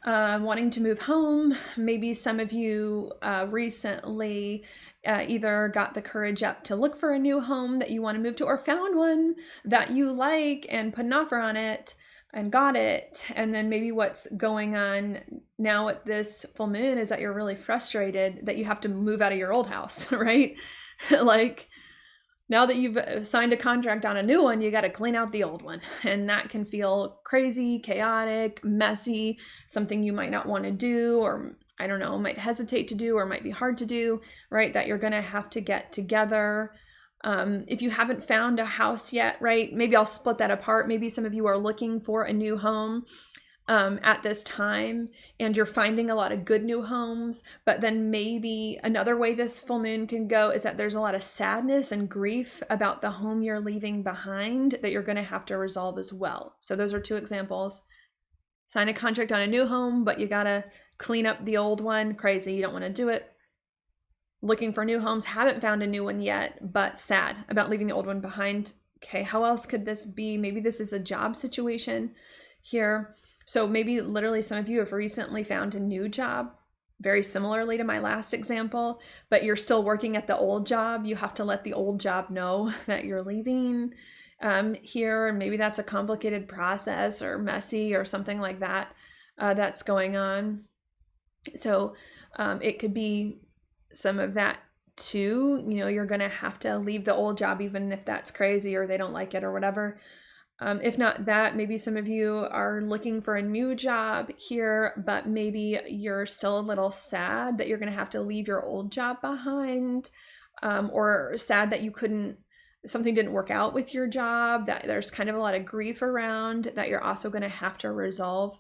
wanting to move home. Maybe some of you recently either got the courage up to look for a new home that you want to move to, or found one that you like and put an offer on it and got it. And then maybe what's going on now at this full moon is that you're really frustrated that you have to move out of your old house, right? Like, now that you've signed a contract on a new one, you got to clean out the old one. And that can feel crazy, chaotic, messy, something you might not want to do, or I don't know, might hesitate to do, or might be hard to do, right? That you're going to have to get together. If you haven't found a house yet, right? Maybe I'll split that apart. Maybe some of you are looking for a new home at this time, and you're finding a lot of good new homes. But then maybe another way this full moon can go is that there's a lot of sadness and grief about the home you're leaving behind that you're going to have to resolve as well. So those are two examples. Sign a contract on a new home, but you got to clean up the old one. Crazy, you don't want to do it. Looking for new homes, haven't found a new one yet, but sad about leaving the old one behind. Okay, how else could this be? Maybe this is a job situation here. So maybe literally some of you have recently found a new job, very similarly to my last example, but you're still working at the old job. You have to let the old job know that you're leaving here. And maybe that's a complicated process or messy or something like that that's going on. So it could be some of that too. You know, you're going to have to leave the old job, even if that's crazy or they don't like it or whatever. If not that, maybe some of you are looking for a new job here, but maybe you're still a little sad that you're going to have to leave your old job behind, or sad that something didn't work out with your job, that there's kind of a lot of grief around that you're also going to have to resolve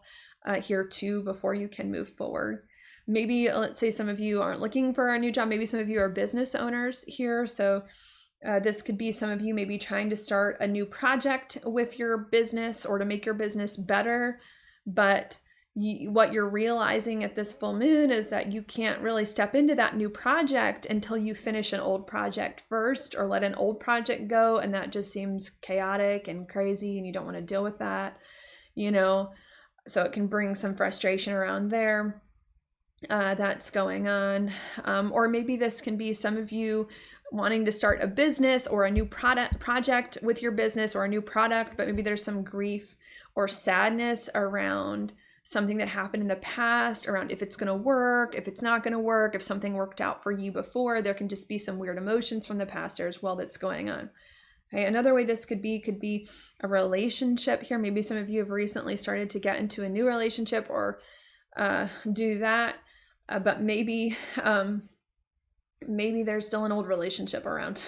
here too before you can move forward. Maybe, let's say some of you aren't looking for a new job. Maybe some of you are business owners here. So this could be some of you maybe trying to start a new project with your business or to make your business better. But what you're realizing at this full moon is that you can't really step into that new project until you finish an old project first, or let an old project go. And that just seems chaotic and crazy, and you don't want to deal with that, you know. So it can bring some frustration around there. That's going on. Or maybe this can be some of you wanting to start a business or a new project with your business or a new product, but maybe there's some grief or sadness around something that happened in the past, around if it's going to work, if it's not going to work, if something worked out for you before. There can just be some weird emotions from the past there as well that's going on. Okay, another way this could be a relationship here. Maybe some of you have recently started to get into a new relationship or do that, but maybe there's still an old relationship around,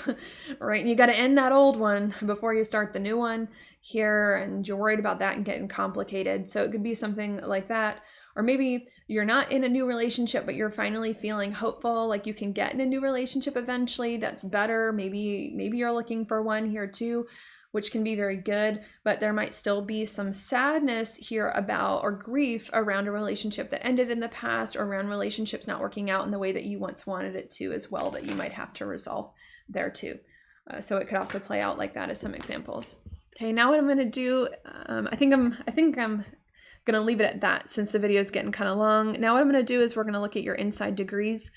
right? And you got to end that old one before you start the new one here, and you're worried about that and getting complicated. So it could be something like that. Or maybe you're not in a new relationship, but you're finally feeling hopeful, like you can get in a new relationship eventually that's better. Maybe you're looking for one here too, which can be very good, but there might still be some sadness here about, or grief around a relationship that ended in the past, or around relationships not working out in the way that you once wanted it to as well, that you might have to resolve there too. So it could also play out like that as some examples. Okay, now what I'm going to do, I think I'm going going to leave it at that since the video is getting kind of long. Now what I'm going to do is we're going to look at your inside degrees.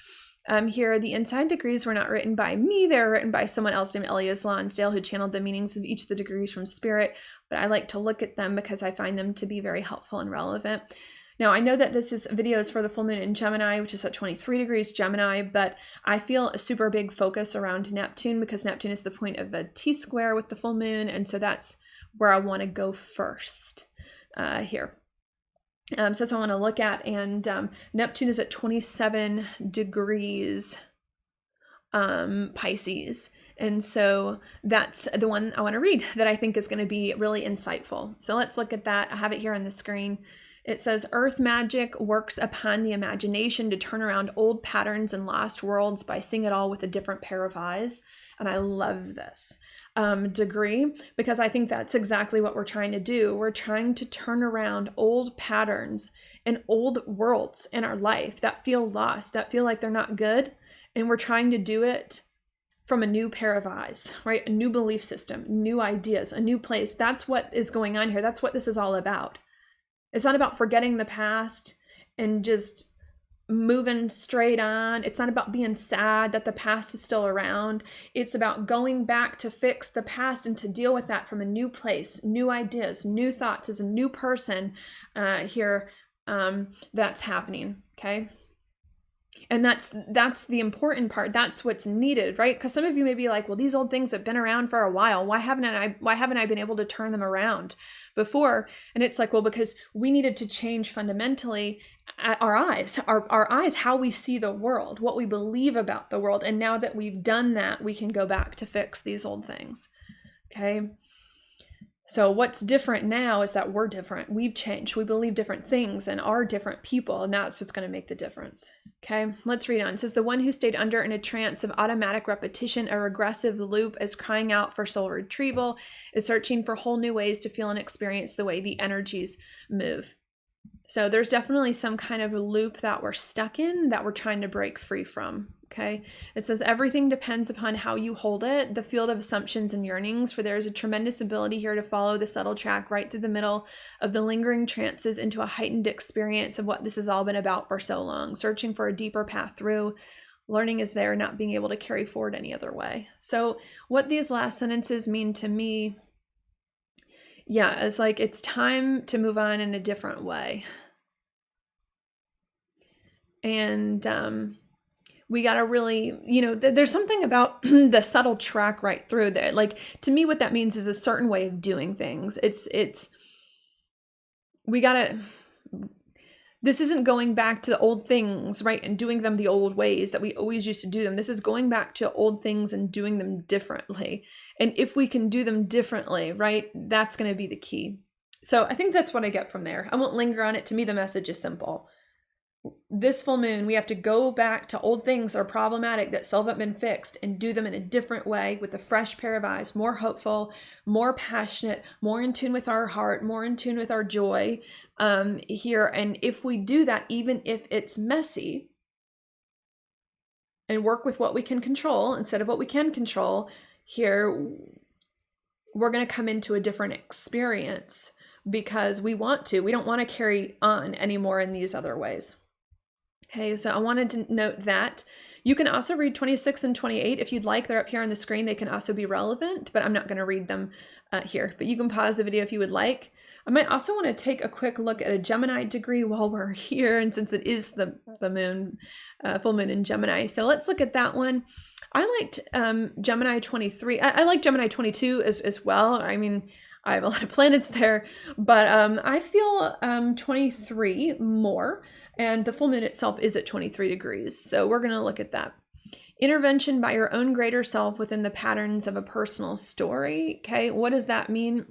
Here, the inside degrees were not written by me. They're written by someone else named Elias Lonsdale, who channeled the meanings of each of the degrees from spirit. But I like to look at them because I find them to be very helpful and relevant. Now, I know that this video is for the full moon in Gemini, which is at 23 degrees Gemini, but I feel a super big focus around Neptune because Neptune is the point of a T-square with the full moon. And so that's where I want to go first here. So that's what I want to look at. And Neptune is at 27 degrees Pisces. And so that's the one I want to read that I think is going to be really insightful. So let's look at that. I have it here on the screen. It says, Earth magic works upon the imagination to turn around old patterns and lost worlds by seeing it all with a different pair of eyes. And I love this degree because I think that's exactly what we're trying to do. We're trying to turn around old patterns and old worlds in our life that feel lost, that feel like they're not good. And we're trying to do it from a new pair of eyes, right? A new belief system, new ideas, a new place. That's what is going on here. That's what this is all about. It's not about forgetting the past and just moving straight on. It's not about being sad that the past is still around. It's about going back to fix the past and to deal with that from a new place, new ideas, new thoughts as a new person here that's happening, okay? And that's the important part. That's what's needed, right? Because some of you may be like, well, these old things have been around for a while. Why haven't I been able to turn them around before? And it's like, well, because we needed to change fundamentally our eyes, how we see the world, what we believe about the world. And now that we've done that, we can go back to fix these old things, okay? So what's different now is that we're different. We've changed. We believe different things and are different people, and that's what's going to make the difference. Okay, let's read on. It says, the one who stayed under in a trance of automatic repetition, a regressive loop, is crying out for soul retrieval, is searching for whole new ways to feel and experience the way the energies move. So there's definitely some kind of loop that we're stuck in that we're trying to break free from. Okay, it says everything depends upon how you hold it, the field of assumptions and yearnings, for there is a tremendous ability here to follow the subtle track right through the middle of the lingering trances into a heightened experience of what this has all been about for so long, searching for a deeper path through. Learning is there, not being able to carry forward any other way. So what these last sentences mean to me, yeah, is like it's time to move on in a different way. And we got to really, there's something about the subtle track right through there. Like, to me, what that means is a certain way of doing things. This isn't going back to the old things, right? And doing them the old ways that we always used to do them. This is going back to old things and doing them differently. And if we can do them differently, right, that's going to be the key. So I think that's what I get from there. I won't linger on it. To me, the message is simple. This full moon, we have to go back to old things that are problematic that still haven't been fixed and do them in a different way with a fresh pair of eyes, more hopeful, more passionate, more in tune with our heart, more in tune with our joy here. And if we do that, even if it's messy, and work with what we can control instead of what we can control here, we're going to come into a different experience because we don't want to carry on anymore in these other ways. Okay, so I wanted to note that. You can also read 26 and 28 if you'd like. They're up here on the screen. They can also be relevant, but I'm not going to read them here. But you can pause the video if you would like. I might also want to take a quick look at a Gemini degree while we're here, and since it is the moon, full moon in Gemini. So let's look at that one. I liked Gemini 23. I like Gemini 22 as well. I mean, I have a lot of planets there, but I feel 23 more. And the full moon itself is at 23 degrees. So we're going to look at that. Intervention by your own greater self within the patterns of a personal story. Okay, what does that mean?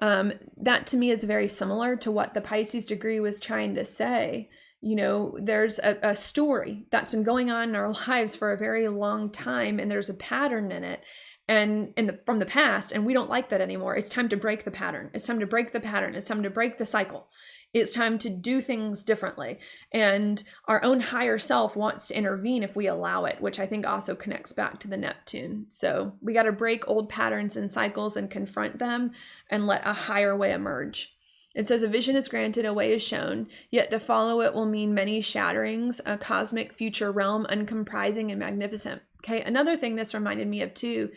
That to me is very similar to what the Pisces degree was trying to say. There's a story that's been going on in our lives for a very long time, and there's a pattern in it. And from the past, and we don't like that anymore. It's time to break the pattern. It's time to break the pattern. It's time to break the cycle. It's time to do things differently. And our own higher self wants to intervene if we allow it, which I think also connects back to the Neptune. So we got to break old patterns and cycles and confront them and let a higher way emerge. It says a vision is granted, a way is shown, yet to follow it will mean many shatterings, a cosmic future realm uncomprising and magnificent. Okay, another thing this reminded me of too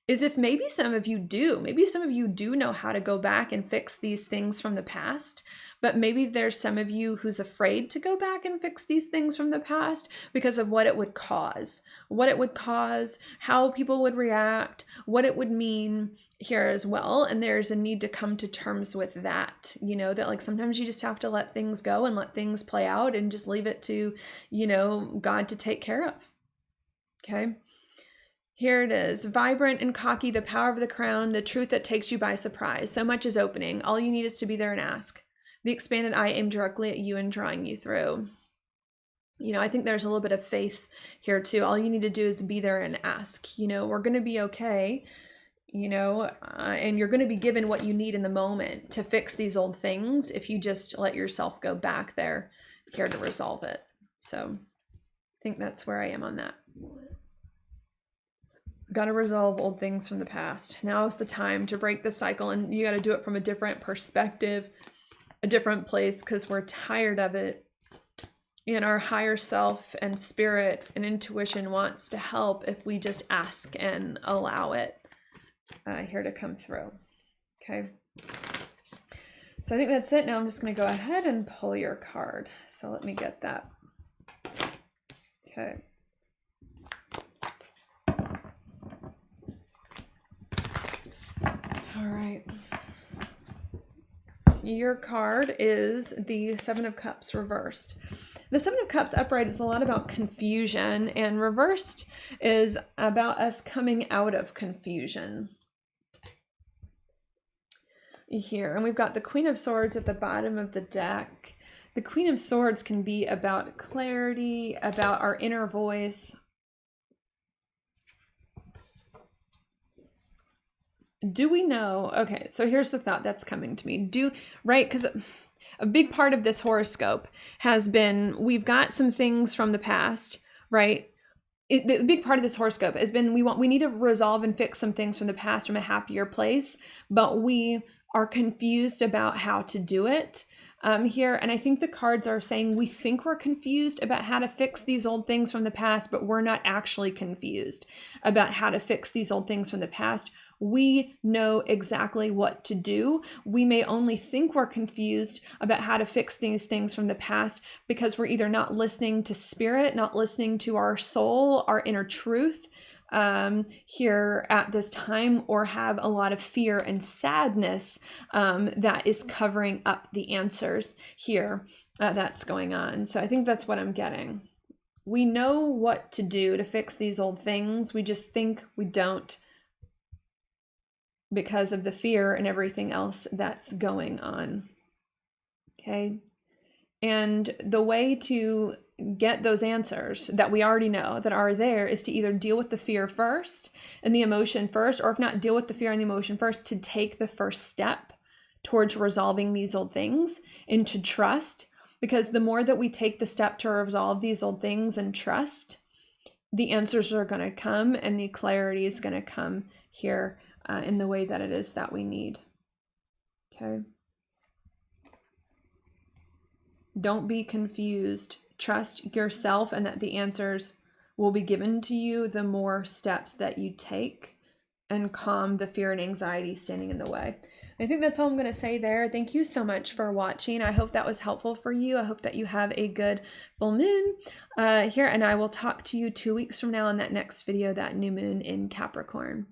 is if maybe some of you do know how to go back and fix these things from the past, but maybe there's some of you who's afraid to go back and fix these things from the past because of what it would cause, how people would react, what it would mean here as well. And there's a need to come to terms with that, you know, that like sometimes you just have to let things go and let things play out and just leave it to, you know, God to take care of. Okay. Here it is, vibrant and cocky, the power of the crown, the truth that takes you by surprise. So much is opening. All you need is to be there and ask. The expanded eye aimed directly at you and drawing you through. You know, I think there's a little bit of faith here too. All you need to do is be there and ask. You know, we're going to be okay, you know, and you're going to be given what you need in the moment to fix these old things if you just let yourself go back there here to resolve it. So I think that's where I am on that. Got to resolve old things from the past. Now is the time to break the cycle, and you got to do it from a different perspective, a different place, because we're tired of it. And our higher self and spirit and intuition wants to help if we just ask and allow it here to come through. Okay. So I think that's it. Now I'm just going to go ahead and pull your card. So let me get that. Okay. All right. Your card is the Seven of Cups reversed. The Seven of Cups upright is a lot about confusion, and reversed is about us coming out of confusion. Here, and we've got the Queen of Swords at the bottom of the deck. The Queen of Swords can be about clarity, about our inner voice. Do we know? Okay, so here's the thought that's coming to me. Right, because a big part of this horoscope has been, we've got some things from the past, right? The big part of this horoscope has been we need to resolve and fix some things from the past from a happier place, but we are confused about how to do it here. And I think the cards are saying we think we're confused about how to fix these old things from the past, but we're not actually confused about how to fix these old things from the past. We know exactly what to do. We may only think we're confused about how to fix these things from the past because we're either not listening to spirit, not listening to our soul, our inner truth here at this time, or have a lot of fear and sadness that is covering up the answers here that's going on. So I think that's what I'm getting. We know what to do to fix these old things. We just think we don't, because of the fear and everything else that's going on. Okay. And the way to get those answers that we already know that are there is to either deal with the fear first and the emotion first, or if not deal with the fear and the emotion first, to take the first step towards resolving these old things and to trust. Because the more that we take the step to resolve these old things and trust, the answers are going to come and the clarity is going to come here in the way that it is that we need. Okay. Don't be confused. Trust yourself and that the answers will be given to you the more steps that you take, and calm the fear and anxiety standing in the way. I think that's all I'm going to say there. Thank you so much for watching. I hope that was helpful for you. I hope that you have a good full moon here, and I will talk to you 2 weeks from now on that next video, that new moon in Capricorn.